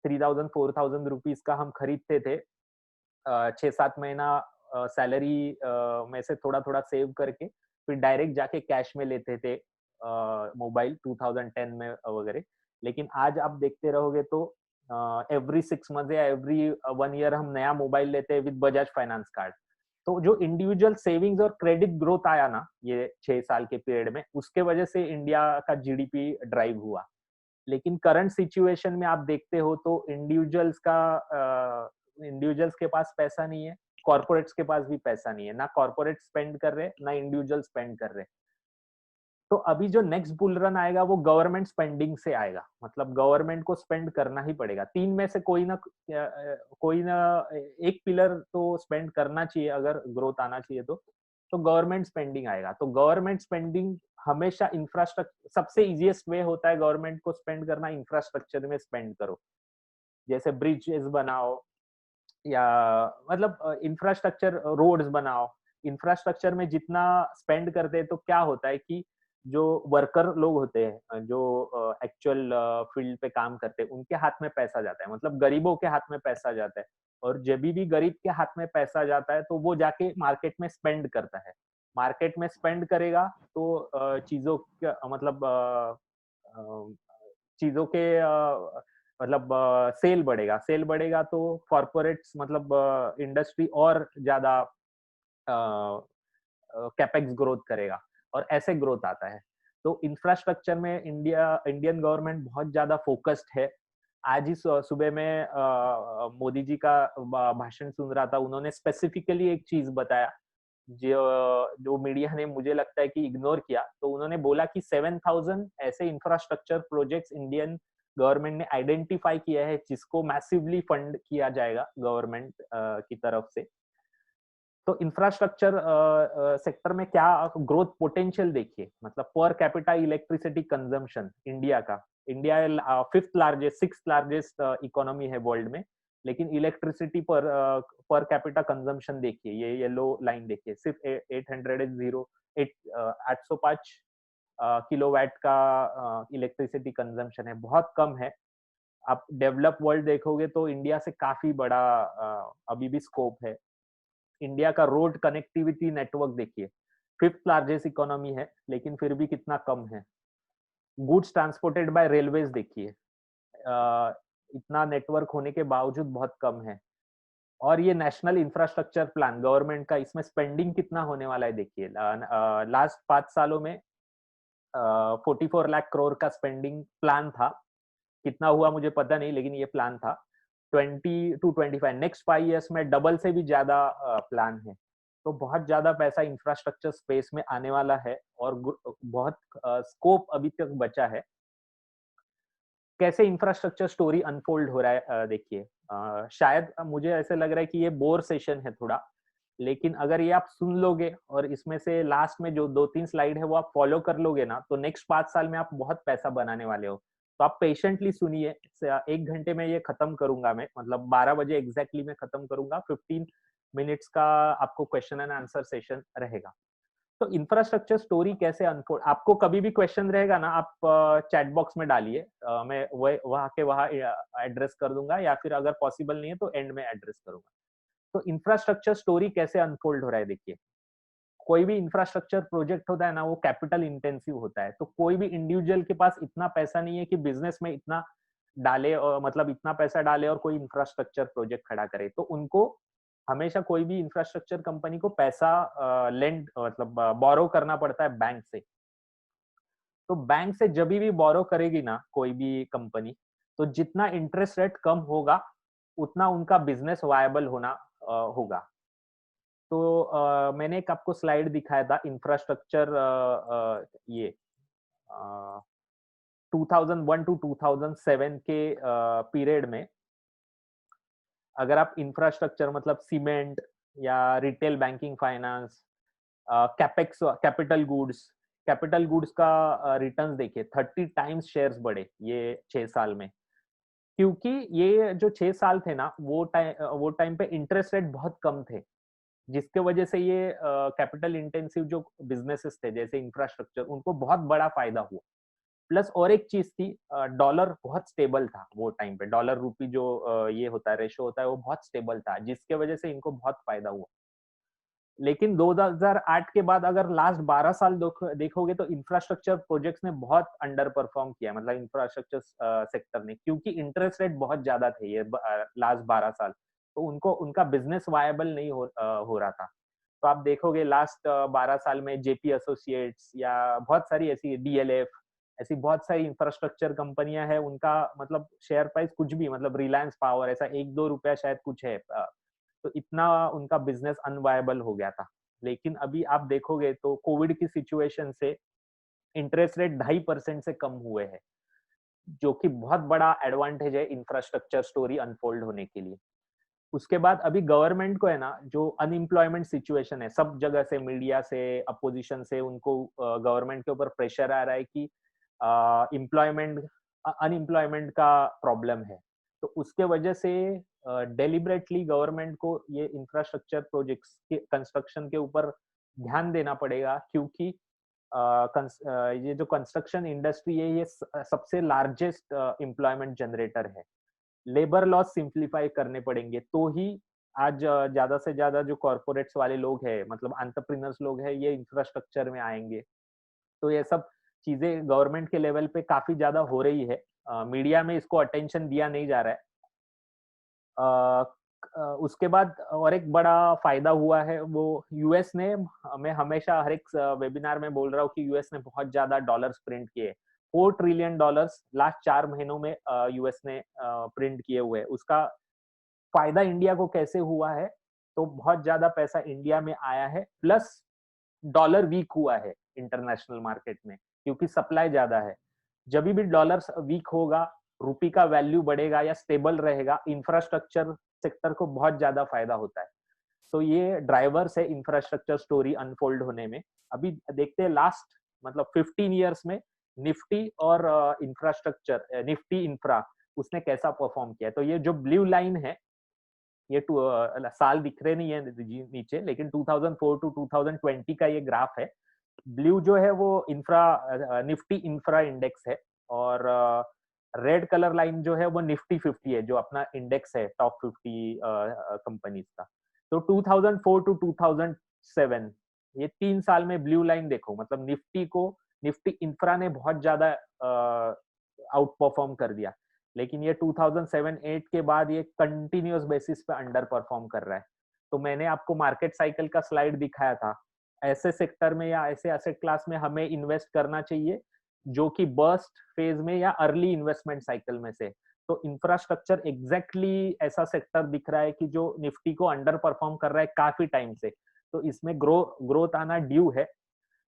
3,000-4,000 रुपीज का हम खरीदते थे, 6-7 महीना सैलरी में से थोड़ा थोड़ा सेव करके फिर डायरेक्ट जाके कैश में लेते थे मोबाइल 2010 में वगैरह। लेकिन आज आप देखते रहोगे तो एवरी 6 मंथ या एवरी 1 ईयर हम नया मोबाइल लेते हैं विद बजाज फाइनेंस कार्ड। तो जो इंडिविजुअल सेविंग्स और क्रेडिट ग्रोथ आया ना ये 6 साल के पीरियड में, उसके वजह से इंडिया का जीडीपी ड्राइव हुआ। लेकिन करंट सिचुएशन में आप देखते हो तो इंडिविजुअल्स के पास पैसा नहीं है, कॉर्पोरेट्स के पास भी पैसा नहीं है। ना कॉर्पोरेट स्पेंड कर रहे, ना इंडिविजुअल स्पेंड कर रहे। तो अभी जो नेक्स्ट बुल रन आएगा वो गवर्नमेंट स्पेंडिंग से आएगा। मतलब गवर्नमेंट को स्पेंड करना ही पड़ेगा। तीन में से कोई ना एक पिलर तो स्पेंड करना चाहिए अगर ग्रोथ आना चाहिए तो गवर्नमेंट स्पेंडिंग आएगा। तो गवर्नमेंट स्पेंडिंग हमेशा इंफ्रास्ट्रक्चर, सबसे इजीएस्ट वे होता है गवर्नमेंट को स्पेंड करना, इंफ्रास्ट्रक्चर में स्पेंड करो। जैसे ब्रिजेस बनाओ या मतलब इंफ्रास्ट्रक्चर, रोड्स बनाओ। इंफ्रास्ट्रक्चर में जितना स्पेंड करते हैं तो क्या होता है कि जो वर्कर लोग होते हैं, जो एक्चुअल फील्ड पे काम करते हैं, उनके हाथ में पैसा जाता है। मतलब गरीबों के हाथ में पैसा जाता है। और जब भी गरीब के हाथ में पैसा जाता है तो वो जाके मार्केट में स्पेंड करता है। मार्केट में स्पेंड करेगा तो चीजों का मतलब चीजों के मतलब सेल बढ़ेगा। सेल बढ़ेगा तो कॉर्पोरेट्स मतलब इंडस्ट्री और ज्यादा कैपेक्स ग्रोथ करेगा और ऐसे ग्रोथ आता है। तो इंफ्रास्ट्रक्चर में इंडियन गवर्नमेंट बहुत ज्यादा फोकस्ड है। आज ही सुबह में मोदी जी का भाषण सुन रहा था। उन्होंने स्पेसिफिकली एक चीज बताया जो जो मीडिया ने मुझे लगता है कि इग्नोर किया। तो उन्होंने बोला कि 7,000 ऐसे इंफ्रास्ट्रक्चर प्रोजेक्ट्स इंडियन गवर्नमेंट ने आइडेंटिफाई किया है जिसको मैसिवली फंड किया जाएगा गवर्नमेंट की तरफ से। तो इंफ्रास्ट्रक्चर सेक्टर में क्या ग्रोथ पोटेंशियल देखिए। मतलब per capita electricity consumption India का, इंडिया 6th लार्जेस्ट इकोनॉमी है वर्ल्ड में। लेकिन इलेक्ट्रिसिटी पर कैपिटा कंजम्पशन देखिए, ये येलो लाइन देखिए, सिर्फ 805 किलोवाट का इलेक्ट्रिसिटी कंजम्पशन है, बहुत कम है। आप डेवलप वर्ल्ड देखोगे तो इंडिया से काफी बड़ा अभी भी स्कोप है। इंडिया का रोड कनेक्टिविटी नेटवर्क देखिए, 5th लार्जेस्ट इकोनॉमी है लेकिन फिर भी कितना कम है। गुड्स ट्रांसपोर्टेड बाय रेलवेज देखिए, इतना नेटवर्क होने के बावजूद बहुत कम है। और ये नेशनल इंफ्रास्ट्रक्चर प्लान गवर्नमेंट का, इसमें स्पेंडिंग कितना होने वाला है देखिए। लास्ट 5 सालों में 44 लाख करोड़ का स्पेंडिंग प्लान था। कितना हुआ मुझे पता नहीं, लेकिन ये प्लान था। 20 to 25 नेक्स्ट 5 ईयर्स में डबल से भी ज्यादा प्लान है। तो बहुत ज्यादा पैसा इंफ्रास्ट्रक्चर स्पेस में आने वाला है और बहुत स्कोप अभी तक बचा है। कैसे इंफ्रास्ट्रक्चर स्टोरी अनफोल्ड हो रहा है देखिए। शायद मुझे ऐसे लग रहा है कि ये बोर सेशन है थोड़ा, लेकिन अगर ये आप सुन लोगे और इसमें से लास्ट में जो 2-3 स्लाइड है वो आप फॉलो कर लोगे ना, तो नेक्स्ट 5 साल में आप बहुत पैसा बनाने वाले हो। तो आप पेशेंटली सुनिए, 1 घंटे में ये खत्म करूंगा मैं, मतलब 12 बजे एग्जैक्टली मैं खत्म करूंगा। 15 मिनट्स का आपको क्वेश्चन एंड आंसर सेशन रहेगा। तो इंफ्रास्ट्रक्चर स्टोरी कैसे अनफोल्ड, आपको कभी भी क्वेश्चन रहेगा ना, आप चैट बॉक्स में डालिए, मैं वहाँ के वहाँ एड्रेस कर दूंगा, या फिर अगर पॉसिबल नहीं है तो एंड में एड्रेस करूंगा। तो इंफ्रास्ट्रक्चर स्टोरी कैसे अनफोल्ड हो रहा है, देखिए कोई भी इंफ्रास्ट्रक्चर प्रोजेक्ट होता है ना, वो कैपिटल इंटेंसिव होता है। तो कोई भी इंडिविजुअल के पास इतना पैसा नहीं है कि बिजनेस में इतना डाले, और मतलब इतना पैसा डाले और कोई इंफ्रास्ट्रक्चर प्रोजेक्ट खड़ा करे। तो उनको हमेशा कोई भी इंफ्रास्ट्रक्चर कंपनी को पैसा लेंड मतलब बोरो करना पड़ता है बैंक से। तो बैंक से जब भी बोरो करेगी ना कोई भी कंपनी, तो जितना इंटरेस्ट रेट कम होगा, उतना उनका बिजनेस वायबल होना होगा। तो मैंने एक आपको स्लाइड दिखाया था इंफ्रास्ट्रक्चर, ये 2001 टू 2007 के पीरियड में, अगर आप इंफ्रास्ट्रक्चर मतलब सीमेंट या retail banking finance, capex capital goods का रिटर्न्स देखिए, 30 टाइम्स शेयर्स बढ़े ये 6 साल में। क्योंकि ये जो 6 साल थे ना, वो टाइम पे इंटरेस्ट रेट बहुत कम थे, जिसके वजह से ये कैपिटल इंटेंसिव जो बिजनेसेस थे जैसे इंफ्रास्ट्रक्चर, उनको बहुत बड़ा फायदा हुआ। प्लस और एक चीज थी, डॉलर बहुत स्टेबल था वो टाइम पे, डॉलर रूपी जो ये होता है रेशो होता है, वो बहुत स्टेबल था, जिसके वजह से इनको बहुत फायदा हुआ। लेकिन 2008 के बाद अगर लास्ट 12 साल देखोगे तो इंफ्रास्ट्रक्चर प्रोजेक्ट्स ने बहुत अंडर परफॉर्म किया, मतलब इंफ्रास्ट्रक्चर सेक्टर ने, क्योंकि इंटरेस्ट रेट बहुत ज्यादा थे ये लास्ट 12 साल। तो उनको उनका बिजनेस वायबल नहीं हो रहा था। तो आप देखोगे लास्ट 12 साल में जेपी एसोसिएट्स या बहुत सारी ऐसी डीएलएफ, ऐसी बहुत सारी इंफ्रास्ट्रक्चर कंपनियां हैं, उनका मतलब शेयर प्राइस कुछ भी, मतलब रिलायंस पावर ऐसा 1-2 रुपया शायद कुछ है, तो इतना उनका बिजनेस अनवायबल हो गया था। लेकिन अभी आप देखोगे तो कोविड की सिचुएशन से इंटरेस्ट रेट 2.5% से कम हुए हैं, जो कि बहुत बड़ा एडवांटेज है इंफ्रास्ट्रक्चर स्टोरी अनफोल्ड होने के लिए। उसके बाद अभी गवर्नमेंट को है ना, जो अनएम्प्लॉयमेंट सिचुएशन है, सब जगह से, मीडिया से, अपोजिशन से, उनको गवर्नमेंट के ऊपर प्रेशर आ रहा है कि एम्प्लॉयमेंट अनएम्प्लॉयमेंट का प्रॉब्लम है। तो उसके वजह से डेलिबरेटली गवर्नमेंट को ये इंफ्रास्ट्रक्चर प्रोजेक्ट्स के कंस्ट्रक्शन के ऊपर ध्यान देना पड़ेगा, क्योंकि ये जो कंस्ट्रक्शन इंडस्ट्री है, ये सबसे लार्जेस्ट एम्प्लॉयमेंट जनरेटर है। लेबर लॉस सिंप्लीफाई करने पड़ेंगे, तो ही आज ज्यादा से ज्यादा जो कॉर्पोरेट्स वाले लोग हैं, मतलब एंटरप्रेन्योर्स लोग हैं, ये इंफ्रास्ट्रक्चर में आएंगे। तो ये सब चीजें गवर्नमेंट के लेवल पे काफी ज्यादा हो रही है, मीडिया में इसको अटेंशन दिया नहीं जा रहा है। उसके बाद और एक बड़ा फायदा हुआ है, वो यूएस ने, मैं हमेशा हर एक वेबिनार में बोल रहा हूँ कि यूएस ने बहुत ज्यादा डॉलर्स प्रिंट किए, $4 ट्रिलियन लास्ट 4 महीनों में यूएस ने प्रिंट किए हुए। उसका फायदा इंडिया को कैसे हुआ है, तो बहुत ज्यादा पैसा इंडिया में आया है, प्लस डॉलर वीक हुआ है इंटरनेशनल मार्केट में, क्योंकि सप्लाई ज्यादा है। जब भी डॉलर वीक होगा, रुपी का वैल्यू बढ़ेगा या स्टेबल रहेगा, इंफ्रास्ट्रक्चर सेक्टर को बहुत ज्यादा फायदा होता है। तो ये ड्राइवर्स है इंफ्रास्ट्रक्चर स्टोरी अनफोल्ड होने में। अभी देखते हैं लास्ट मतलब 15 इयर्स में निफ्टी और इंफ्रास्ट्रक्चर, निफ्टी इंफ्रा, उसने कैसा परफॉर्म किया। तो ये जो ब्लू लाइन है, ये साल दिख रहे नहीं है नीचे, लेकिन 2004 टू 2020 का ये ग्राफ है। ब्लू जो है वो निफ्टी इंफ्रा इंडेक्स है, और रेड कलर लाइन जो है वो निफ्टी 50 है, जो अपना इंडेक्स है टॉप 50 कंपनीज का। तो 2004 टू 2007, ये 3 साल में ब्लू लाइन देखो, मतलब निफ्टी इंफ्रा ने बहुत ज्यादा आउट परफॉर्म कर दिया। लेकिन ये 2007-8 के बाद ये कंटिन्यूअस बेसिस पे अंडर परफॉर्म कर रहा है। तो मैंने आपको मार्केट साइकिल का स्लाइड दिखाया था, ऐसे सेक्टर में या ऐसे एसेट क्लास में हमें इन्वेस्ट करना चाहिए जो कि बर्स्ट फेज में या अर्ली इन्वेस्टमेंट साइकिल में से। तो इंफ्रास्ट्रक्चर एग्जैक्टली ऐसा सेक्टर दिख रहा है कि जो निफ्टी को अंडर परफॉर्म कर रहा है काफी टाइम से, तो इसमें ग्रोथ आना ड्यू है।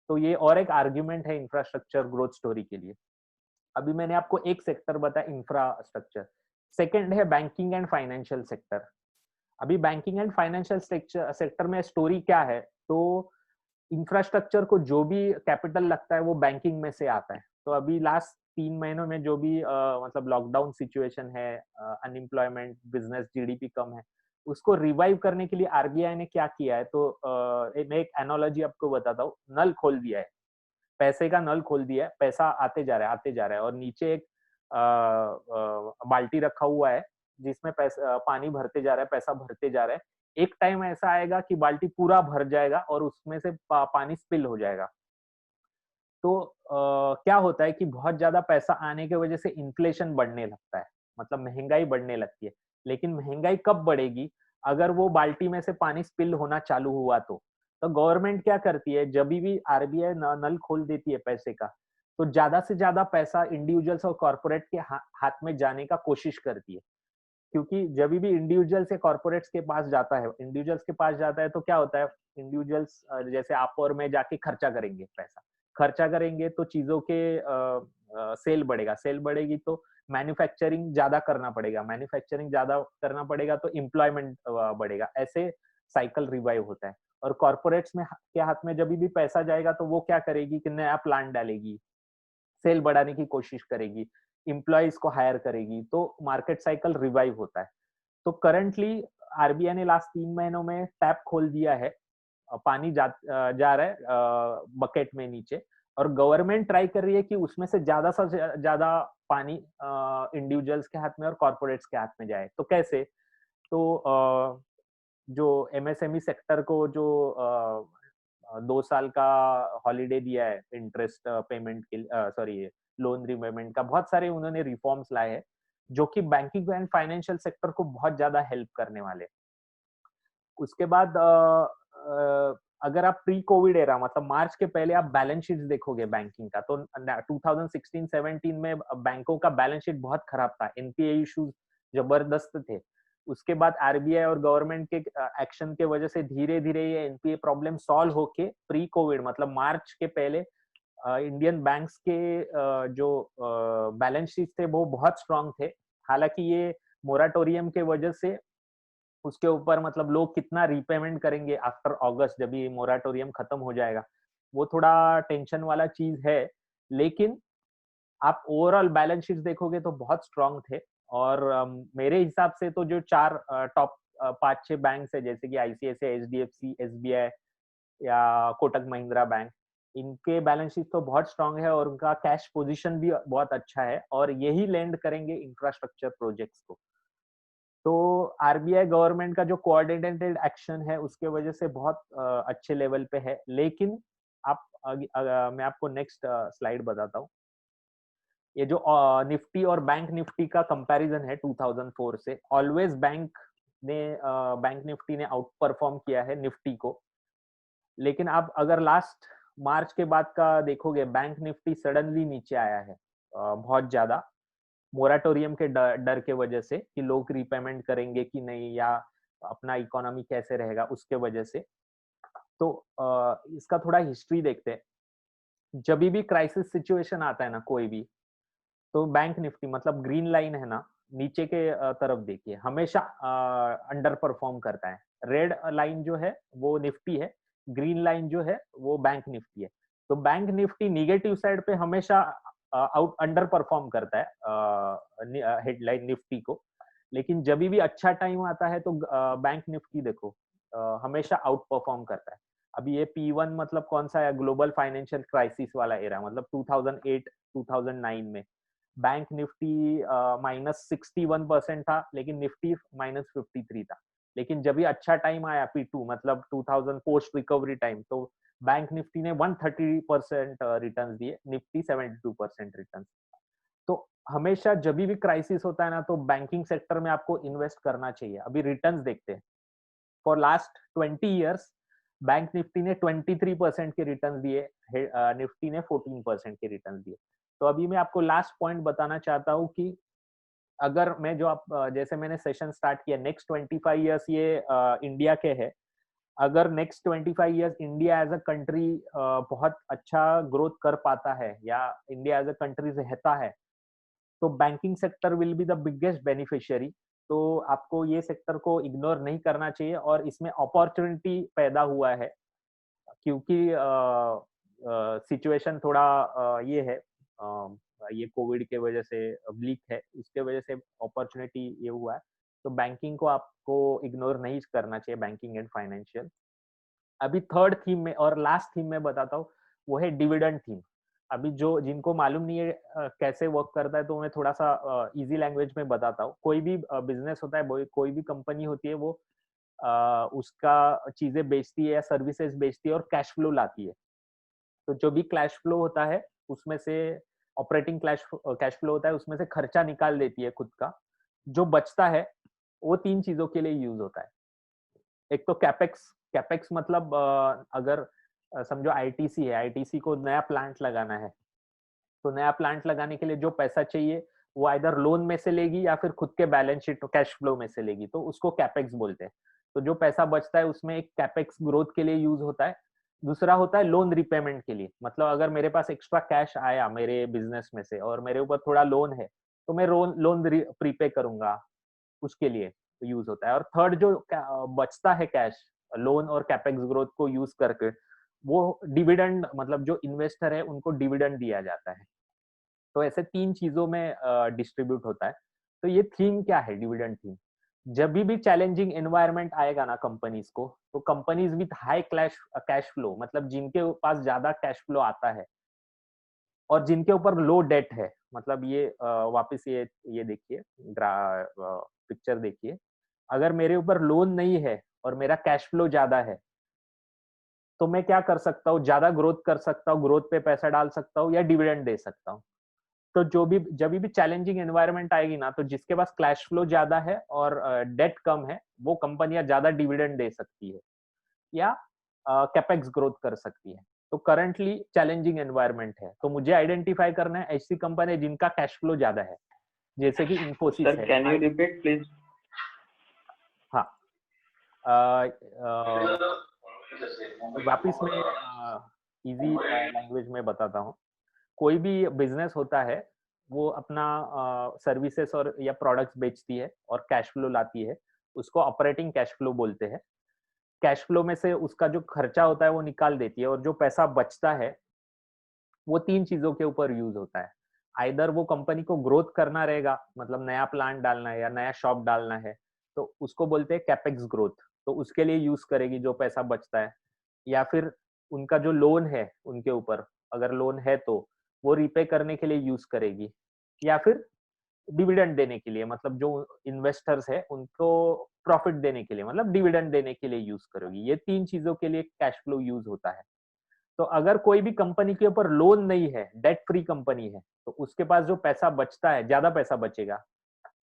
तो ये और एक आर्ग्यूमेंट है इंफ्रास्ट्रक्चर ग्रोथ स्टोरी के लिए। अभी मैंने आपको एक सेक्टर बताया इंफ्रास्ट्रक्चर, सेकंड है बैंकिंग एंड फाइनेंशियल सेक्टर। अभी बैंकिंग एंड फाइनेंशियल सेक्टर में स्टोरी क्या है, तो इंफ्रास्ट्रक्चर को जो भी कैपिटल लगता है वो बैंकिंग में से आता है। तो अभी लास्ट 3 महीनों में जो भी मतलब लॉकडाउन सिचुएशन है, अनएम्प्लॉयमेंट, बिजनेस, जीडीपी कम है, उसको रिवाइव करने के लिए आरबीआई ने क्या किया है, तो मैं एक एनालॉजी आपको बताता हूँ, नल खोल दिया है, पैसे का नल खोल दिया है, पैसा आते जा रहा है, आते जा रहा है, और नीचे एक बाल्टी रखा हुआ है, जिसमें पैसा पानी भरते जा रहा है, पैसा भरते जा रहा है। एक टाइम ऐसा आएगा कि बाल्टी पूरा भर जाएगा और उसमें से पानी स्पिल हो जाएगा। तो क्या होता है कि बहुत ज़्यादा पैसा आने की वजह से इन्फ्लेशन बढ़ने लगता है, मतलब महँगाई बढ़ने लगती है। लेकिन महँगाई कब बढ़ेगी? अगर वो बाल्टी में से पानी स्पिल होना चालू हुआ तो। तो गवर्नमेंट क्या करती है, जभी भी आरबीआई नल खोल देती है पैसे का, तो ज़्यादा से ज़्यादा पैसा इंडिविजुअल्स और कॉर्पोरेट के हाथ में जाने का कोशिश करती है। क्योंकि जभी भी इंडिविजुअल्स या कॉर्पोरेट्स के पास जाता है, इंडिविजुअल्स के पास जाता है तो क्या होता है, इंडिविजुअल्स जैसे आप और मैं जाके खर्चा करेंगे पैसा। खर्चा करेंगे तो चीज़ों के सेल बढ़ेगा, सेल बढ़ेगी तो मैन्युफैक्चरिंग ज़्यादा करना पड़ेगा, मैन्युफैक्चरिंग ज़्यादा करना पड़ेगा तो एम्प्लॉयमेंट बढ़ेगा। ऐसे साइकिल रिवाइव होता है। और कॉर्पोरेट्स में के हाथ में जभी भी पैसा जाएगा तो वो क्या करेगी कि नया प्लांट डालेगी, सेल बढ़ाने की कोशिश करेगी, एम्प्लॉइज को हायर करेगी, तो मार्केट साइकिल रिवाइव होता है। तो करंटली आरबीआई ने लास्ट 3 महीनों में टैप खोल दिया है, पानी जा रहा है बकेट में नीचे, और गवर्नमेंट ट्राई कर रही है कि उसमें से ज़्यादा पानी इंडिविजुअल्स के हाथ में और कॉर्पोरेट्स के हाथ में जाए। तो कैसे? तो जो एमएसएमई सेक्टर को जो 2 साल का हॉलिडे दिया है इंटरेस्ट पेमेंट के सॉरी लोन रिपेमेंट का, बहुत सारे उन्होंने रिफॉर्म्स लाए हैं, जो कि बैंकिंग एंड फाइनेंशियल सेक्टर को बहुत ज़्यादा हेल्प करने वाले हैं। उसके बाद अगर आप प्री कोविड एरा मतलब मार्च के पहले आप बैलेंस शीट्स देखोगे बैंकिंग का, तो 2016-17 में बैंकों का बैलेंस शीट बहुत खराब था, एनपीए इश्यूज जबरदस्त थे। उसके बाद आरबीआई और गवर्नमेंट के एक्शन के वजह से धीरे-धीरे ये एनपीए प्रॉब्लम सॉल्व होके प्री कोविड मतलब मार्च के पहले इंडियन बैंक्स के जो बैलेंस शीट थे वो बहुत स्ट्रांग थे। हालाँकि ये मोराटोरियम के वजह से उसके ऊपर मतलब लोग कितना रीपेमेंट करेंगे आफ्टर अगस्त जब ये मोराटोरियम खत्म हो जाएगा, वो थोड़ा टेंशन वाला चीज़ है। लेकिन आप ओवरऑल बैलेंस शीट्स देखोगे तो बहुत स्ट्रांग थे, और मेरे हिसाब से तो जो 4 टॉप 5-6 बैंक्स है जैसे कि आईसीआईसीआई, एचडीएफसी, एसबीआई या कोटक महिंद्रा बैंक, इनके बैलेंस शीट तो बहुत स्ट्रांग है और उनका कैश पोजीशन भी बहुत अच्छा है, और यही लेंड करेंगे इंफ्रास्ट्रक्चर प्रोजेक्ट्स को। तो आरबीआई गवर्नमेंट का जो कोऑर्डिनेटेड एक्शन है उसके वजह से बहुत अच्छे लेवल पे है। लेकिन आप मैं आपको नेक्स्ट स्लाइड बताता हूँ। ये जो निफ्टी और बैंक निफ्टी का कंपैरिजन है 2004 से, ऑलवेज बैंक निफ्टी ने आउट परफॉर्म किया है निफ्टी को। लेकिन आप अगर लास्ट मार्च के बाद का देखोगे, बैंक निफ्टी सडनली नीचे आया है बहुत ज्यादा, मोराटोरियम के डर के वजह से कि लोग रीपेमेंट करेंगे कि नहीं, या अपना इकोनॉमी कैसे रहेगा उसके वजह से। तो इसका थोड़ा हिस्ट्री देखते हैं। जभी भी क्राइसिस सिचुएशन आता है ना कोई भी, तो बैंक निफ्टी मतलब ग्रीन लाइन है ना, नीचे के तरफ देखिए, हमेशा अंडर परफॉर्म करता है। रेड लाइन जो है वो निफ्टी है, ग्रीन लाइन जो है वो बैंक निफ्टी है। तो बैंक निफ्टी निगेटिव साइड पे हमेशा आउट अंडर परफॉर्म करता है हेडलाइन निफ्टी को। लेकिन जब भी अच्छा टाइम आता है तो बैंक निफ्टी देखो हमेशा आउट परफॉर्म करता है। अभी ये P1 मतलब कौन सा है, ग्लोबल फाइनेंशियल क्राइसिस वाला एरा, मतलब 2008 2009 में बैंक निफ्टी -61% था, लेकिन निफ्टी -53 था। लेकिन जब भी अच्छा टाइम आया P2 मतलब 2000 पोस्ट रिकवरी टाइम, तो बैंक निफ्टी ने 130% रिटर्न्स दिए, निफ्टी 72% रिटर्न्स। तो हमेशा जब भी क्राइसिस होता है ना, तो बैंकिंग सेक्टर में आपको इन्वेस्ट करना चाहिए। अभी रिटर्न्स देखते हैं, for last 20 years bank Nifty ने 23% के रिटर्न दिए, निफ्टी ने 14% के रिटर्न दिए। तो अभी मैं आपको लास्ट पॉइंट बताना चाहता हूँ कि अगर मैं जो आप जैसे मैंने सेशन स्टार्ट किया, नेक्स्ट 25 इयर्स ये इंडिया के है। अगर next 25 years India as a country बहुत अच्छा ग्रोथ कर पाता है, या इंडिया एज अ कंट्री रहता है, तो banking sector will be the biggest beneficiary. तो आपको ये सेक्टर को इग्नोर नहीं करना चाहिए, और इसमें अपॉर्चुनिटी पैदा हुआ है, क्योंकि सिचुएशन थोड़ा ये है, ये कोविड के वजह से ब्लीक है, उसके वजह से अपॉर्चुनिटी ये हुआ है। तो बैंकिंग को आपको इग्नोर नहीं करना चाहिए, बैंकिंग एंड फाइनेंशियल। अभी थर्ड थीम में और लास्ट थीम में बताता हूँ, वो है डिविडेंड थीम। अभी जो जिनको मालूम नहीं है कैसे वर्क करता है, तो मैं थोड़ा सा इजी लैंग्वेज में बताता हूँ। कोई भी बिजनेस होता है, कोई भी कंपनी होती है, वो उसका चीजें बेचती है या सर्विसेज बेचती है और कैश फ्लो लाती है। तो जो भी कैश फ्लो होता है उसमें से ऑपरेटिंग कैश फ्लो होता है, उसमें से खर्चा निकाल देती है खुद का। जो बचता है वो तीन चीजों के लिए यूज होता है। एक तो कैपेक्स। कैपेक्स मतलब अगर समझो आईटीसी है, आईटीसी को नया प्लांट लगाना है, तो नया प्लांट लगाने के लिए जो पैसा चाहिए वो आइदर लोन में से लेगी या फिर खुद के बैलेंस शीट कैश फ्लो में से लेगी, तो उसको कैपेक्स बोलते हैं। तो जो पैसा बचता है उसमें एक कैपेक्स ग्रोथ के लिए यूज होता है। दूसरा होता है लोन रिपेमेंट के लिए, मतलब अगर मेरे पास एक्स्ट्रा कैश आया मेरे बिजनेस में से और मेरे ऊपर थोड़ा लोन है, तो मैं लोन प्रीपे करूंगा, उसके लिए यूज होता है। और थर्ड जो बचता है कैश लोन और कैपेक्स ग्रोथ को यूज करके, वो डिविडेंड, मतलब जो इन्वेस्टर है उनको डिविडेंड दिया जाता है। तो ऐसे तीन चीजों में डिस्ट्रीब्यूट होता है। तो ये थीम क्या है, डिविडेंड थीम। जब भी चैलेंजिंग एनवायरनमेंट आएगा ना कंपनीज को, तो companies with high cash flow, मतलब जिनके पास ज्यादा कैश फ्लो आता है और जिनके ऊपर लो डेट है, मतलब ये वापस ये देखिए, पिक्चर देखिए। अगर मेरे ऊपर लोन नहीं है और मेरा कैश फ्लो ज्यादा है, तो मैं क्या कर सकता हूँ, ज्यादा ग्रोथ कर सकता हूँ, ग्रोथ पे पैसा डाल सकता हूँ या डिविडेंड दे सकता हूँ। तो जब भी चैलेंजिंग एनवायरनमेंट आएगी ना, तो जिसके पास कैश फ्लो ज्यादा है और डेट कम है, वो कंपनियां ज्यादा डिविडेंड दे सकती है या कैपेक्स ग्रोथ कर सकती है। तो करंटली चैलेंजिंग एनवायरनमेंट है, तो मुझे आइडेंटिफाई करना है ऐसी कंपनी जिनका कैश फ्लो ज्यादा है, जैसे कि इन्फोसिस Sir, है। can you repeat, please? हाँ, अ, अ, वापिस में इजी लैंग्वेज में बताता हूँ। कोई भी बिजनेस होता है, वो अपना सर्विसेज और या प्रोडक्ट्स बेचती है और कैश फ्लो लाती है, उसको ऑपरेटिंग कैश फ्लो बोलते हैं। कैश फ्लो में से उसका जो खर्चा होता है वो निकाल देती है, और जो पैसा बचता है वो तीन चीजों के ऊपर यूज होता है। आइदर वो कंपनी को ग्रोथ करना रहेगा, मतलब नया प्लांट डालना है या नया शॉप डालना है, तो उसको बोलते हैं कैपेक्स ग्रोथ, तो उसके लिए यूज करेगी जो पैसा बचता है। या फिर उनका जो लोन है उनके ऊपर, अगर लोन है तो वो रिपे करने के लिए यूज करेगी। या फिर डिविडेंड देने के लिए, मतलब जो इन्वेस्टर्स है उनको प्रॉफिट देने के लिए, मतलब डिविडेंड देने के लिए यूज करोगी। ये तीन चीजों के लिए कैश फ्लो यूज होता है। तो अगर कोई भी कंपनी के ऊपर लोन नहीं है, डेट फ्री कंपनी है, तो उसके पास जो पैसा बचता है, ज्यादा पैसा बचेगा,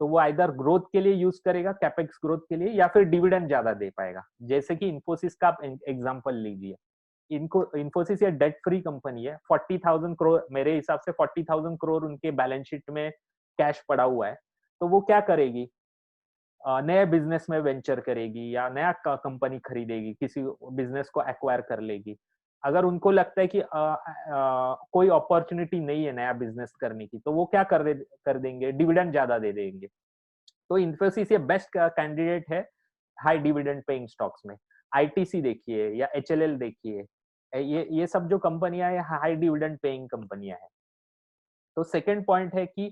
तो वो आइदर ग्रोथ के लिए यूज करेगा, कैपेक्स ग्रोथ के लिए, या फिर डिविडेंड ज्यादा दे पाएगा। जैसे कि इन्फोसिस का आप एग्जांपल लीजिए। इनको इन्फोसिस ये डेट फ्री कंपनी है, 40,000 करोड़, मेरे हिसाब से 40,000 करोड़ उनके बैलेंस शीट में कैश पड़ा हुआ है। तो वो क्या करेगी, नए बिजनेस में वेंचर करेगी या नया कंपनी खरीदेगी, किसी बिजनेस को एक्वायर कर लेगी। अगर उनको लगता है कि कोई अपॉर्चुनिटी नहीं है नया बिजनेस करने की, तो वो क्या कर देंगे, डिविडेंड ज्यादा दे देंगे। तो इन्फोसिस ये बेस्ट कैंडिडेट है हाई डिविडेंड पेइंग स्टॉक्स में। आईटीसी देखिए या एचएलएल देखिए, ये सब जो कंपनियां है हाई डिविडेंड पेइंग कंपनियां हैं। तो सेकंड पॉइंट है कि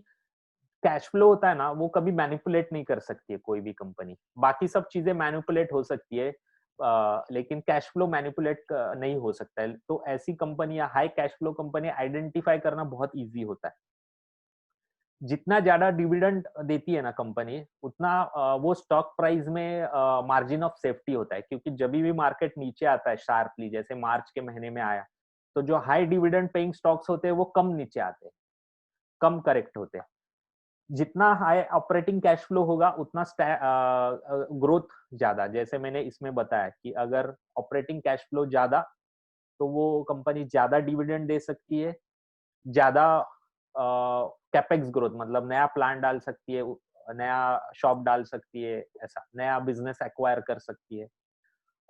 कैश फ्लो होता है ना, वो कभी मैनिपुलेट नहीं कर सकती है कोई भी कंपनी। बाकी सब चीजें मैनिपुलेट हो सकती है, लेकिन कैश फ्लो मैनिपुलेट नहीं हो सकता है। तो ऐसी कंपनियां, high cash flow company identify करना बहुत इजी होता है। जितना ज्यादा डिविडेंड देती है ना कंपनी, उतना वो स्टॉक प्राइस में मार्जिन ऑफ सेफ्टी होता है, क्योंकि जब भी मार्केट नीचे आता है शार्पली, जैसे मार्च के महीने में आया, तो जो हाई डिविडेंड पेइंग स्टॉक्स होते हैं वो कम नीचे आते हैं, कम करेक्ट होते हैं। जितना हाई ऑपरेटिंग कैश फ्लो होगा उतना ग्रोथ ज्यादा। जैसे मैंने इसमें बताया कि अगर ऑपरेटिंग कैश फ्लो ज्यादा, तो वो कंपनी ज्यादा डिविडेंड दे सकती है, ज्यादा कैपेक्स ग्रोथ, मतलब नया प्लान डाल सकती है, नया शॉप डाल सकती है, ऐसा नया बिजनेस एक्वायर कर सकती है।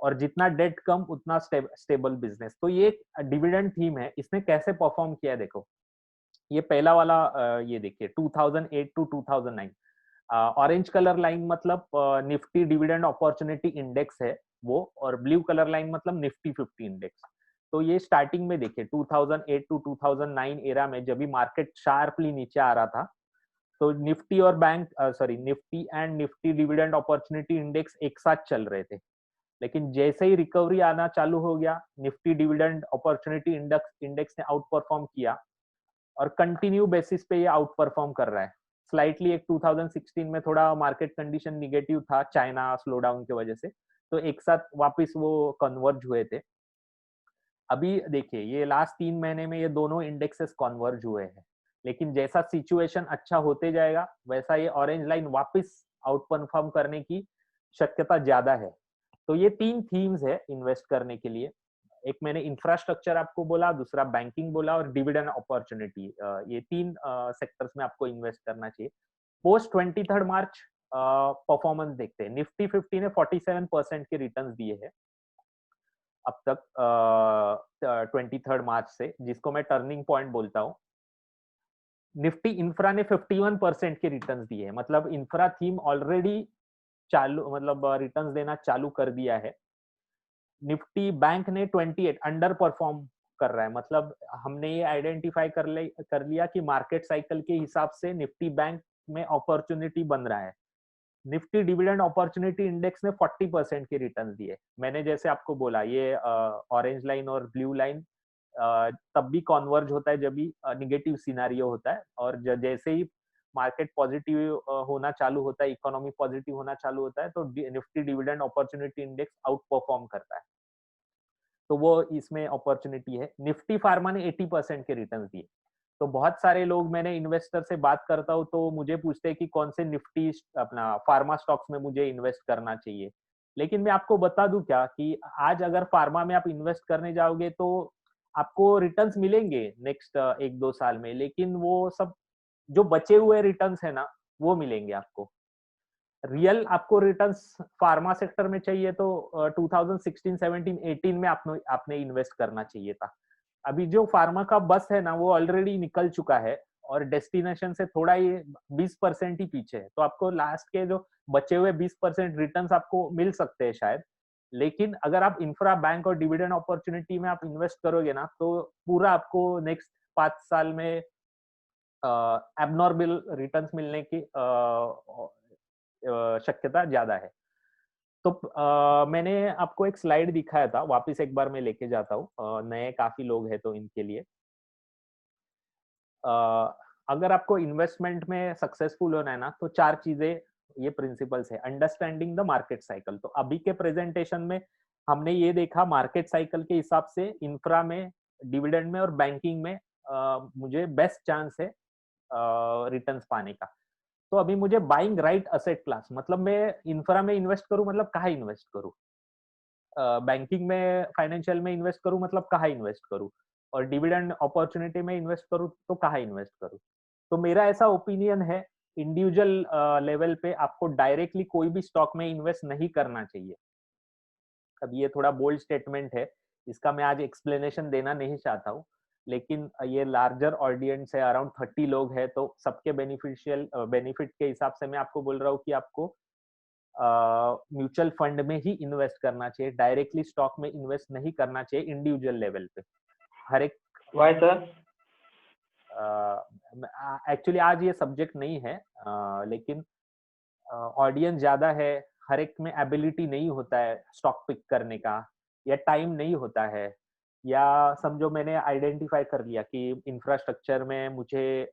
और जितना डेट कम उतना स्टेबल बिजनेस। तो ये डिविडेंड थीम है, इसने कैसे परफॉर्म किया है देखो। ये पहला वाला ये देखिए 2008 टू 2009। ऑरेंज कलर लाइन मतलब निफ्टी डिविडेंड अपॉर्चुनिटी इंडेक्स है वो, और ब्लू कलर लाइन मतलब निफ्टी 50 इंडेक्स। तो ये स्टार्टिंग में देखिए 2008 टू 2009 एरा में जब भी मार्केट शार्पली नीचे आ रहा था, तो निफ्टी और Nifty and Nifty dividend opportunity index एक साथ चल रहे थे। लेकिन जैसे ही रिकवरी आना चालू हो गया, Nifty dividend opportunity index index ने आउट परफॉर्म किया और कंटिन्यू बेसिस पे ये आउट परफॉर्म कर रहा है। स्लाइटली एक 2016 में थोड़ा मार्केट कंडीशन निगेटिव था चाइना स्लोडाउन की वजह से, तो एक साथ वापस वो कन्वर्ज हुए थे। अभी देखिए ये लास्ट 3 महीने में ये दोनों इंडेक्सेस कन्वर्ज हुए हैं, लेकिन जैसा सिचुएशन अच्छा होते जाएगा वैसा ये ऑरेंज लाइन वापस आउट परफॉर्म करने की शक्यता ज्यादा है। तो ये 3 थीम्स है इन्वेस्ट करने के लिए। एक मैंने इंफ्रास्ट्रक्चर आपको बोला, दूसरा बैंकिंग बोला और डिविडेंड अपॉर्चुनिटी। ये 3 सेक्टर्स में आपको इन्वेस्ट करना चाहिए। पोस्ट 23 मार्च परफॉर्मेंस देखते हैं। निफ्टी 50 ने 47% के रिटर्न्स दिए हैं अब तक 23 मार्च से, जिसको मैं टर्निंग पॉइंट बोलता हूँ। निफ्टी इंफ्रा ने 51% के रिटर्न्स दिए हैं, मतलब इंफ्रा थीम ऑलरेडी चालू, मतलब रिटर्न्स देना चालू कर दिया है। निफ्टी बैंक ने 28 अंडर परफॉर्म कर रहा है, मतलब हमने ये आइडेंटिफाई कर लिया कि मार्केट साइकिल के हिसाब से निफ्टी बैंक में अपॉर्चुनिटी बन रहा है। निफ्टी डिविडेंड अपॉर्चुनिटी इंडेक्स ने 40% के रिटर्न दिए। मैंने जैसे आपको बोला ये ऑरेंज लाइन और ब्लू लाइन तब भी कॉन्वर्ज होता है जब भी निगेटिव सिनारियो होता है, और जैसे ही मार्केट पॉजिटिव होना चालू होता है, इकोनॉमी पॉजिटिव होना चालू होता है, तो Nifty dividend opportunity index out perform करता है। तो वो इसमें अपॉर्चुनिटी है। निफ्टी फार्मा ने 80% के रिटर्न दिए। तो बहुत सारे लोग, मैंने इन्वेस्टर से बात करता हूँ तो मुझे पूछते हैं कि कौन से निफ्टी अपना फार्मा स्टॉक्स में मुझे इन्वेस्ट करना चाहिए। लेकिन मैं आपको बता दूं क्या कि आज अगर फार्मा में आप इन्वेस्ट करने जाओगे तो आपको रिटर्न्स मिलेंगे नेक्स्ट 1-2 साल में, लेकिन वो सब जो बचे हुए रिटर्न्स है ना, वो मिलेंगे आपको। रियल आपको रिटर्न्स फार्मा सेक्टर में चाहिए तो 2016, 17, 18 में आपने इन्वेस्ट करना चाहिए था। अभी जो फार्मा का बस है ना, वो ऑलरेडी निकल चुका है और डेस्टिनेशन से थोड़ा ये 20% ही पीछे है। तो आपको लास्ट के जो बचे हुए 20% रिटर्न्स आपको मिल सकते हैं शायद। लेकिन अगर आप इंफ्रा, बैंक और डिविडेंड अपॉर्चुनिटी में आप इन्वेस्ट करोगे ना, तो पूरा आपको नेक्स्ट 5 साल में एबनॉर्मल रिटर्न्स मिलने की शक्यता ज्यादा है। तो मैंने आपको एक स्लाइड दिखाया था, वापस एक बार मैं लेके जाता हूँ, नए काफी लोग हैं तो इनके लिए। अगर आपको इन्वेस्टमेंट में सक्सेसफुल होना है ना, तो 4 चीजें, ये प्रिंसिपल्स है। Understanding the market cycle. तो अभी के प्रेजेंटेशन में हमने ये देखा मार्केट साइकिल के हिसाब से इंफ्रा में, डिविडेंड में और बैंकिंग में मुझे बेस्ट चांस है रिटर्न्स पाने का। तो अभी मुझे बाइंग राइट असेट क्लास, मतलब मैं इंफ्रा में इन्वेस्ट करूं मतलब कहाँ इन्वेस्ट करूं, बैंकिंग में, फाइनेंशियल में इन्वेस्ट करूं मतलब कहाँ इन्वेस्ट करूं, और डिविडेंड अपॉर्चुनिटी में इन्वेस्ट करूं तो कहाँ इन्वेस्ट करूं। तो मेरा ऐसा ओपिनियन है, इंडिविजुअल लेवल पे आपको डायरेक्टली कोई भी स्टॉक में इन्वेस्ट नहीं करना चाहिए। अब ये थोड़ा बोल्ड स्टेटमेंट है, इसका मैं आज एक्सप्लेनेशन देना नहीं चाहता हूँ, लेकिन ये लार्जर ऑडियंस है, अराउंड 30 लोग हैं, तो सबके बेनिफिट के हिसाब से मैं आपको बोल रहा हूँ कि आपको म्यूचुअल फंड में ही इन्वेस्ट करना चाहिए, डायरेक्टली स्टॉक में इन्वेस्ट नहीं करना चाहिए इंडिविजुअल लेवल पे। हर एक वाई सर? एक्चुअली आज ये सब्जेक्ट नहीं है, लेकिन ऑडियंस ज्यादा है, हर एक में एबिलिटी नहीं होता है स्टॉक पिक करने का, या टाइम नहीं होता है, या समझो मैंने आइडेंटिफाई कर लिया कि इंफ्रास्ट्रक्चर में मुझे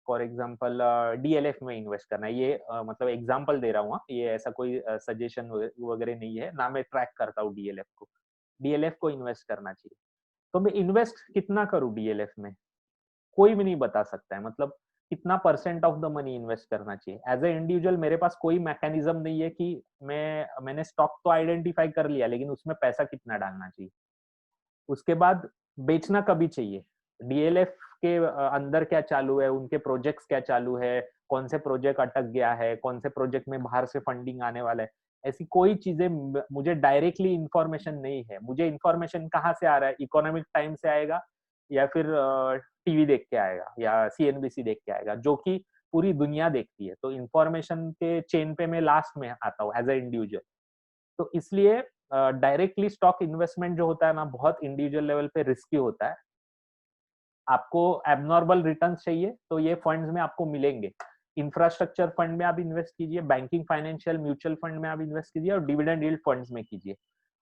फॉर एग्जांपल डीएलएफ में इन्वेस्ट करना है। ये मतलब एग्जांपल दे रहा हूँ, ये ऐसा कोई सजेशन वगैरह नहीं है ना, मैं ट्रैक करता हूँ डीएलएफ को। डीएलएफ को इन्वेस्ट करना चाहिए, तो मैं इन्वेस्ट कितना करूँ डीएलएफ में, कोई भी नहीं बता सकता है। मतलब कितना percent of the money invest करना चाहिए एज ए इंडिविजुअल, मेरे पास कोई मैकेनिज्म नहीं है कि मैंने स्टॉक तो आइडेंटिफाई कर लिया, लेकिन उसमें पैसा कितना डालना चाहिए। उसके बाद बेचना कभी चाहिए, डीएलएफ के अंदर क्या चालू है, उनके प्रोजेक्ट्स क्या चालू है, कौन से प्रोजेक्ट अटक गया है, कौन से प्रोजेक्ट में बाहर से फंडिंग आने वाला है, ऐसी कोई चीजें मुझे डायरेक्टली इंफॉर्मेशन नहीं है। मुझे इंफॉर्मेशन कहाँ से आ रहा है, इकोनॉमिक टाइम से आएगा या फिर टीवी देख के आएगा या सीएनबीसी देख के आएगा, जो कि पूरी दुनिया देखती है। तो इंफॉर्मेशन के चेन पे मैं लास्ट में आता हूँ एज ए इंडिविजुअल। तो इसलिए डायरेक्टली स्टॉक इन्वेस्टमेंट जो होता है ना, बहुत इंडिविजुअल लेवल पे रिस्की होता है। आपको एबनॉर्मल रिटर्न्स चाहिए तो ये फंड्स में आपको मिलेंगे। इंफ्रास्ट्रक्चर फंड में आप इन्वेस्ट कीजिए, बैंकिंग, फाइनेंशियल, म्यूचुअल फंड में आप इन्वेस्ट कीजिए और डिविडेंड यील्ड फंड्स में कीजिए।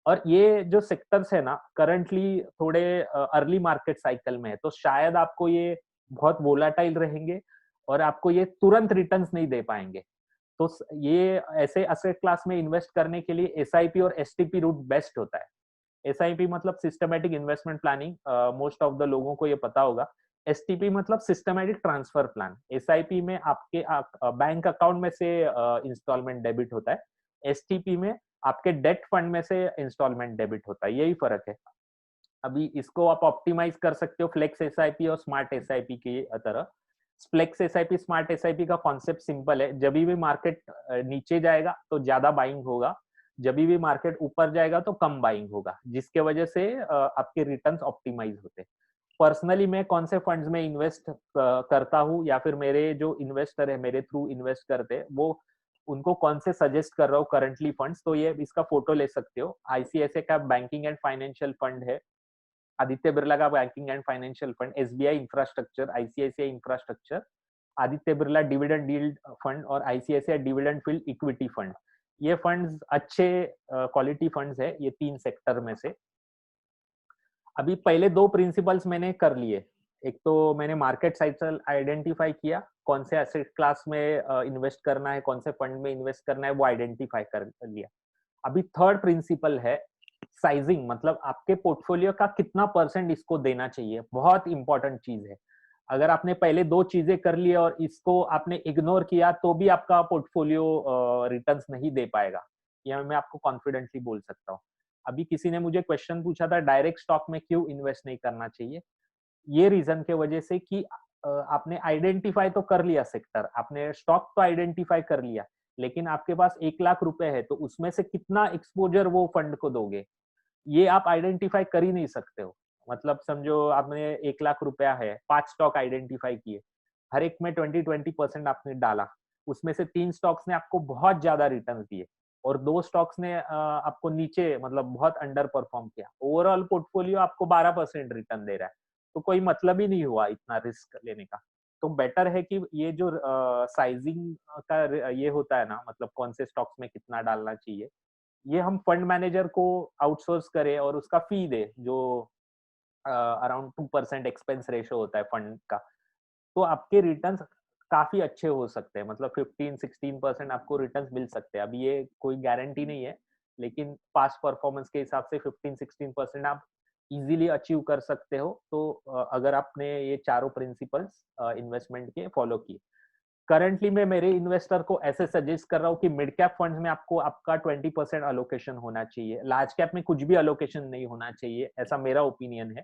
और ये जो सेक्टर्स है ना, करंटली थोड़े अर्ली मार्केट साइकिल में है, तो शायद आपको ये बहुत वोलाटाइल रहेंगे और आपको ये तुरंत रिटर्न्स नहीं दे पाएंगे। तो ये ऐसे एसेट क्लास में इन्वेस्ट करने के लिए एसआईपी और एसटीपी रूट बेस्ट होता है। एसआईपी मतलब systematic investment planning, most of the लोगों को ये पता होगा। एसटीपी मतलब सिस्टमैटिक ट्रांसफर प्लान। एसआईपी में आपके बैंक अकाउंट में से इंस्टॉलमेंट डेबिट होता है, एसटीपी में आपके डेट फंड में से इंस्टॉलमेंट डेबिट होता है, यही फर्क है। अभी इसको आप ऑप्टिमाइज कर सकते हो फ्लेक्स एसआईपी और स्मार्ट एसआईपी की तरह। फ्लेक्स एसआईपी, स्मार्ट एसआईपी का कॉन्सेप्ट सिंपल है, जब भी मार्केट नीचे जाएगा तो ज्यादा बाइंग होगा, जब भी मार्केट ऊपर जाएगा तो कम बाइंग होगा, जिसके वजह से आपके रिटर्न्स ऑप्टिमाइज होते हैं। पर्सनली मैं कौन से फंड्स में इन्वेस्ट करता हूँ या फिर मेरे जो इन्वेस्टर है मेरे थ्रू इन्वेस्ट करते हैं, वो उनको कौन से सजेस्ट कर रहा हूँ करंटली फंड्स, तो ये इसका फोटो ले सकते हो। आईसीआईसीआई का बैंकिंग एंड फाइनेंशियल फंड है, आदित्य बिरला का banking and financial fund, SBI infrastructure, ICICI infrastructure, Aditya Birla dividend yield fund और ICICI dividend field equity fund. ये फंड्स अच्छे क्वालिटी फंड्स है, ये 3 सेक्टर में से। अभी पहले 2 प्रिंसिपल्स मैंने कर लिए। एक तो मैंने मार्केट साइकिल आइडेंटिफाई किया, कौन से एसेट क्लास में इन्वेस्ट करना है, कौन से फंड में इन्वेस्ट करना है, वो आइडेंटिफाई कर लिया। अभी थर्ड प्रिंसिपल है साइजिंग, मतलब आपके पोर्टफोलियो का कितना परसेंट इसको देना चाहिए, बहुत इंपॉर्टेंट चीज है। अगर आपने पहले 2 चीजें कर ली और इसको आपने इग्नोर किया तो भी आपका पोर्टफोलियो रिटर्न्स नहीं दे पाएगा, यह मैं आपको कॉन्फिडेंटली बोल सकता हूँ। अभी किसी ने मुझे क्वेश्चन पूछा था डायरेक्ट स्टॉक में क्यों इन्वेस्ट नहीं करना चाहिए, ये रीजन के वजह से कि आपने आइडेंटिफाई तो कर लिया सेक्टर, आपने स्टॉक तो आइडेंटिफाई कर लिया, लेकिन आपके पास 1 लाख रुपए है तो उसमें से कितना एक्सपोजर वो फंड को दोगे, ये आप आइडेंटिफाई कर ही नहीं सकते हो। मतलब समझो आपने 1 लाख रुपया है, 5 स्टॉक आइडेंटिफाई किए, हर एक में 20-20% आपने डाला, उसमें से 3 स्टॉक्स ने आपको बहुत ज्यादा रिटर्न दिए और 2 स्टॉक्स ने आपको नीचे मतलब बहुत अंडर परफॉर्म किया, ओवरऑल पोर्टफोलियो आपको 12% रिटर्न दे रहा है, तो कोई मतलब ही नहीं हुआ इतना रिस्क लेने का। तो बेटर है कि ये जो साइजिंग का ये होता है ना, मतलब कौन से स्टॉक्स में कितना डालना चाहिए, ये हम फंड मैनेजर को आउटसोर्स करें और उसका फी दे, जो अराउंड 2% एक्सपेंस रेशो होता है फंड का, तो आपके रिटर्न्स काफी अच्छे हो सकते हैं, मतलब 15-16% आपको रिटर्न्स मिल सकते हैं। अभी ये कोई गारंटी नहीं है, लेकिन पास्ट परफॉर्मेंस के हिसाब से 15-16% आप इजीली अचीव कर सकते हो। तो अगर आपने ये चारों प्रिंसिपल्स इन्वेस्टमेंट के फॉलो किए। करंटली मैं मेरे इन्वेस्टर को ऐसे सजेस्ट कर रहा हूँ कि मिड कैप फंड्स में आपको आपका 20% अलोकेशन होना चाहिए, लार्ज कैप में कुछ भी अलोकेशन नहीं होना चाहिए, ऐसा मेरा ओपिनियन है।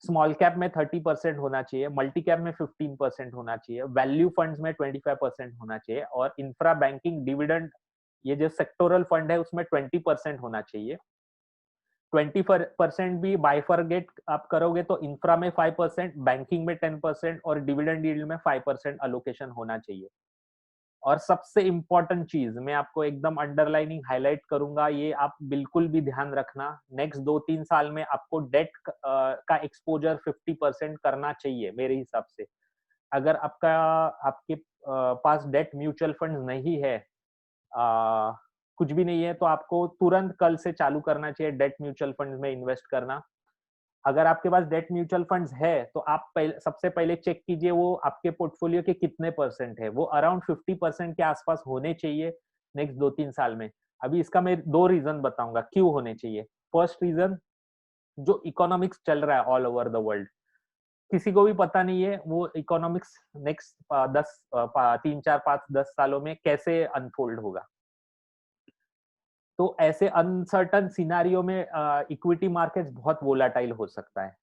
स्मॉल कैप में 30% होना चाहिए, मल्टी कैप में 15% होना चाहिए, वैल्यू फंड्स में 25% होना चाहिए और इंफ्रा बैंकिंग डिविडेंड ये जो सेक्टोरल फंड है उसमें 20% होना चाहिए। 20% भी बाइफरगेट आप करोगे तो इंफ्रा में 5%, बैंकिंग में 10% और डिविडेंड यील्ड में 5% अलोकेशन होना चाहिए। और सबसे इंपॉर्टेंट चीज मैं आपको एकदम अंडरलाइनिंग हाईलाइट करूंगा, ये आप बिल्कुल भी ध्यान रखना, नेक्स्ट 2-3 साल में आपको डेट का एक्सपोजर 50% करना चाहिए मेरे हिसाब से। अगर आपके पास डेट म्यूचुअल फंड नहीं है, कुछ भी नहीं है, तो आपको तुरंत कल से चालू करना चाहिए डेट म्यूचुअल फंड में इन्वेस्ट करना। अगर आपके पास डेट म्यूचुअल फंड्स है तो आप सबसे पहले चेक कीजिए वो आपके पोर्टफोलियो के कितने परसेंट है, वो अराउंड 50% के आसपास होने चाहिए नेक्स्ट 2-3 साल में। अभी इसका मैं 2 रीजन बताऊंगा क्यों होने चाहिए। फर्स्ट रीजन, जो इकोनॉमिक्स चल रहा है ऑल ओवर द वर्ल्ड, किसी को भी पता नहीं है वो इकोनॉमिक्स नेक्स्ट 3-4-5-10 सालों में कैसे अनफोल्ड होगा। तो ऐसे अनसर्टन सिनारियो में इक्विटी मार्केट्स बहुत वोलाटाइल हो सकता है।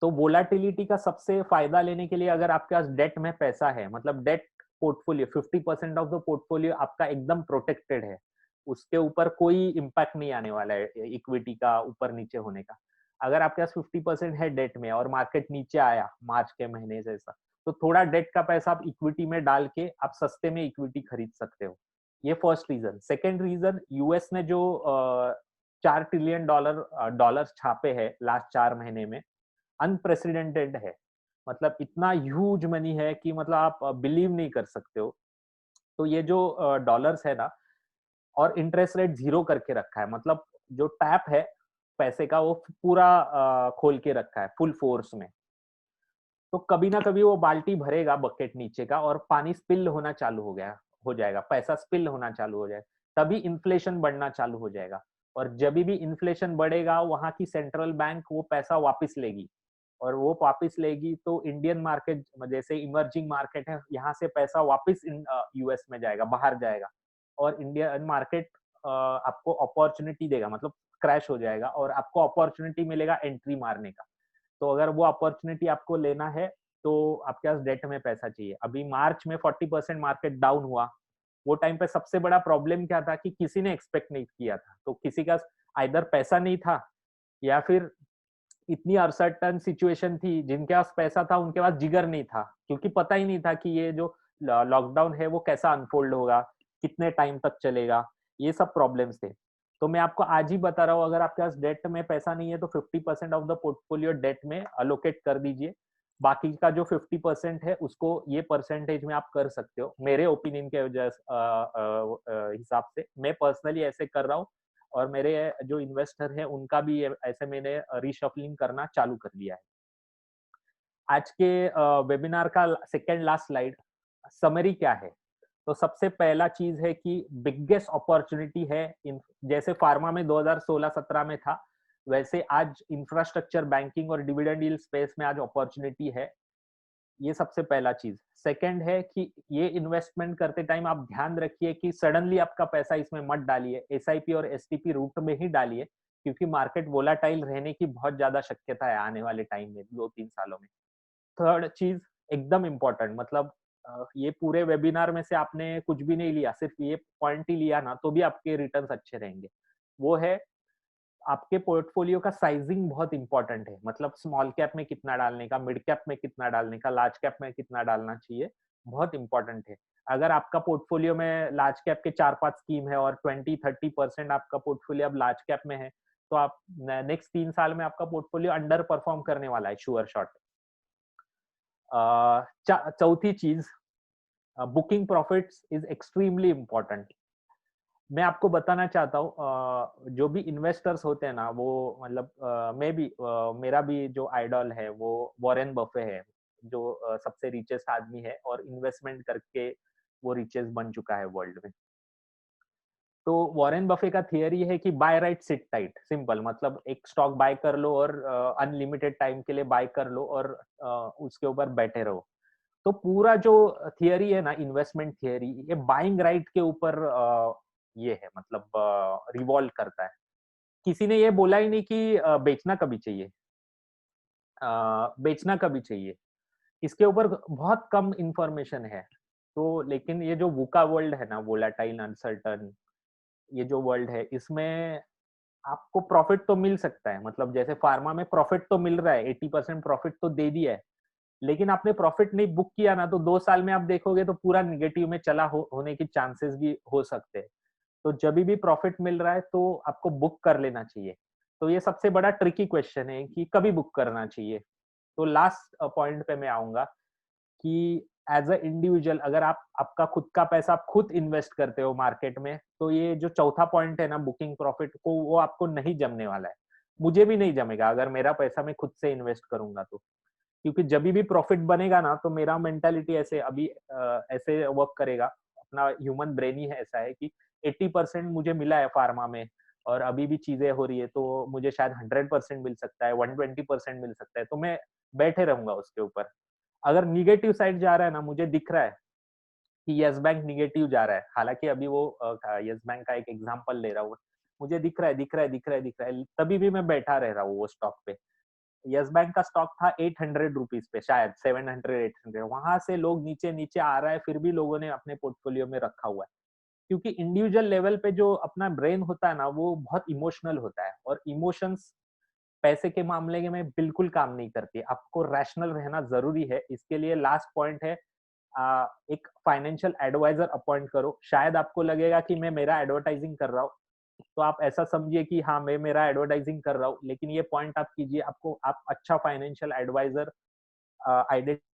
तो वोलाटिलिटी का सबसे फायदा लेने के लिए अगर आपके पास डेट में पैसा है, मतलब debt portfolio 50% of the portfolio आपका एकदम प्रोटेक्टेड है, उसके ऊपर कोई इम्पैक्ट नहीं आने वाला है इक्विटी का ऊपर नीचे होने का। अगर आपके पास 50% है डेट में और मार्केट नीचे आया मार्च के महीने जैसा, तो थोड़ा डेट का पैसा आप इक्विटी में डाल के आप सस्ते में इक्विटी खरीद सकते हो। ये first reason. Second reason, US ने जो 4 ट्रिलियन डॉलर्स छापे हैं लास्ट 4 महीने में, अनप्रेसिडेंटेड है। मतलब इतना ह्यूज मनी है कि मतलब आप बिलीव नहीं कर सकते हो। तो ये जो डॉलर्स है ना, और इंटरेस्ट रेट 0 करके रखा है, मतलब जो टैप है पैसे का वो पूरा खोल के रखा है फुल फोर्स में। तो कभी ना कभी वो बाल्टी भरेगा बकेट नीचे का और पानी स्पिल होना चालू हो जाएगा, पैसा स्पिल होना चालू हो जाएगा, तभी इन्फ्लेशन बढ़ना चालू हो जाएगा। और जब भी इन्फ्लेशन बढ़ेगा, वहां की सेंट्रल बैंक वो पैसा वापस लेगी, और वो वापस लेगी तो इंडियन मार्केट जैसे इमर्जिंग मार्केट है, यहाँ से पैसा वापस यूएस में जाएगा, बाहर जाएगा, और इंडियन मार्केट आपको अपॉर्चुनिटी देगा, मतलब क्रैश हो जाएगा और आपको अपॉर्चुनिटी मिलेगा एंट्री मारने का। तो अगर वो अपॉर्चुनिटी आपको लेना है तो आपके पास डेट में पैसा चाहिए। अभी मार्च में 40% मार्केट डाउन हुआ, वो टाइम पे सबसे बड़ा प्रॉब्लम क्या था कि किसी ने एक्सपेक्ट नहीं किया था, तो किसी का आइदर पैसा नहीं था या फिर इतनी अनसर्टेन सिचुएशन थी, जिनके पास पैसा था उनके पास जिगर नहीं था, क्योंकि पता ही नहीं था कि ये जो लॉकडाउन है वो कैसा अनफोल्ड होगा, कितने टाइम तक चलेगा, ये सब प्रॉब्लम्स थे। तो मैं आपको आज ही बता रहा हूँ, अगर आपके पास डेट में पैसा नहीं है तो 50% ऑफ द पोर्टफोलियो डेट में अलोकेट कर दीजिए। बाकी का जो 50% है उसको ये परसेंटेज में आप कर सकते हो। मेरे ओपिनियन के वजह हिसाब से मैं पर्सनली ऐसे कर रहा हूँ, और मेरे जो इन्वेस्टर है उनका भी ऐसे मैंने रीशफलिंग करना चालू कर दिया है। आज के वेबिनार का सेकंड लास्ट स्लाइड समरी क्या है? तो सबसे पहला चीज है कि बिगेस्ट अपॉर्चुनिटी है जैसे फार्मा में 2016-17 में था, वैसे आज इंफ्रास्ट्रक्चर, बैंकिंग और डिविडेंड यील्ड स्पेस में आज अपॉर्चुनिटी है। ये सबसे पहला चीज। सेकंड है कि ये इन्वेस्टमेंट करते टाइम आप ध्यान रखिए कि सडनली आपका पैसा इसमें मत डालिए, एसआईपी और एसटीपी रूट में ही डालिए, क्योंकि मार्केट वोलाटाइल रहने की बहुत ज्यादा शक्यता है आने वाले टाइम में, 2-3 सालों में। थर्ड चीज एकदम इम्पोर्टेंट, मतलब ये पूरे वेबिनार में से आपने कुछ भी नहीं लिया, सिर्फ ये पॉइंट ही लिया ना, तो भी आपके रिटर्न्स अच्छे रहेंगे। वो है आपके पोर्टफोलियो का साइजिंग बहुत इंपॉर्टेंट है, मतलब स्मॉल कैप में कितना डालने का, मिड कैप में कितना डालने का, लार्ज कैप में कितना डालना चाहिए, बहुत इंपॉर्टेंट है। अगर आपका पोर्टफोलियो में लार्ज कैप के 4-5 स्कीम है और 20-30% आपका पोर्टफोलियो अब लार्ज कैप में है, तो आप नेक्स्ट 3 साल में आपका पोर्टफोलियो अंडर परफॉर्म करने वाला है, श्योर शॉट। चौथी चीज, booking profits is extremely important. मैं आपको बताना चाहता हूँ, जो भी इन्वेस्टर्स होते हैं ना, वो मतलब मैं भी मेरा भी जो आइडल है वो वॉरेन बफे है, जो सबसे रिचेस्ट आदमी है और इन्वेस्टमेंट करके वो रिचेस्ट बन चुका है वर्ल्ड में। तो वॉरेन बफे का थियरी है कि buy right sit tight, simple, मतलब एक स्टॉक बाय कर लो और अनलिमिटेड टाइम के लिए बाय कर लो और उसके ऊपर बैठे रहो। तो पूरा जो थियरी है ना, इन्वेस्टमेंट थियरी, ये बाइंग राइट के ऊपर ये है, मतलब रिवॉल्व करता है। किसी ने ये बोला ही नहीं कि बेचना कभी चाहिए, बेचना कभी चाहिए। इसके ऊपर बहुत कम इंफॉर्मेशन है। तो लेकिन ये जो वुका वर्ल्ड है ना, वोलाटाइल अनसर्टन, ये जो वर्ल्ड है, इसमें आपको प्रॉफिट तो मिल सकता है, मतलब जैसे फार्मा में प्रॉफिट तो मिल रहा है, 80% प्रॉफिट तो दे दिया है, लेकिन आपने प्रॉफिट नहीं बुक किया ना, तो 2 साल में आप देखोगे तो पूरा निगेटिव में चला होने की चांसेस भी हो सकते हैं। तो जब भी प्रॉफिट मिल रहा है तो आपको बुक कर लेना चाहिए। तो ये सबसे बड़ा ट्रिकी क्वेश्चन है कि कभी बुक करना चाहिए। तो लास्ट पॉइंट पे मैं आऊंगा कि एज अ इंडिविजुअल, अगर आप आपका खुद का पैसा आप खुद इन्वेस्ट करते हो मार्केट में, तो ये जो चौथा पॉइंट है ना, बुकिंग प्रॉफिट को, वो आपको नहीं जमने वाला है। मुझे भी नहीं जमेगा अगर मेरा पैसा मैं खुद से इन्वेस्ट करूंगा तो, क्योंकि जब भी प्रॉफिट बनेगा ना, तो मेरा मेंटालिटी ऐसे अभी ऐसे वर्क करेगा। अपना ह्यूमन ब्रेन ही है, ऐसा है कि 80% मुझे मिला है फार्मा में और अभी भी चीजें हो रही है, तो मुझे शायद 100% मिल सकता है, 120% मिल सकता है, तो मैं बैठे रहूंगा उसके ऊपर। अगर निगेटिव साइड जा रहा है ना, मुझे दिख रहा है कि यस बैंक निगेटिव जा रहा है, हालांकि अभी वो यस बैंक का एक एग्जांपल ले रहा हूँ, मुझे दिख रहा है, दिख रहा है, दिख रहा है, दिख रहा है, तभी भी मैं बैठा रह रहा हूँ वो स्टॉक पे। यस बैंक का स्टॉक था 800 रुपीज पे, शायद 700-800, वहां से लोग नीचे नीचे आ रहा है, फिर भी लोगों ने अपने पोर्टफोलियो में रखा हुआ है। क्योंकि इंडिविजुअल लेवल पे जो अपना ब्रेन होता है ना, वो बहुत इमोशनल होता है, और इमोशंस पैसे के मामले में बिल्कुल काम नहीं करती। आपको रैशनल रहना जरूरी है। इसके लिए लास्ट पॉइंट है, एक फाइनेंशियल एडवाइजर अपॉइंट करो। शायद आपको लगेगा कि मैं मेरा एडवर्टाइजिंग कर रहा हूँ, तो आप ऐसा समझिए कि हाँ, मैं मेरा एडवर्टाइजिंग कर रहा हूँ, लेकिन ये पॉइंट आप कीजिए, आपको आप अच्छा फाइनेंशियल एडवाइजर आइडेंटिफाई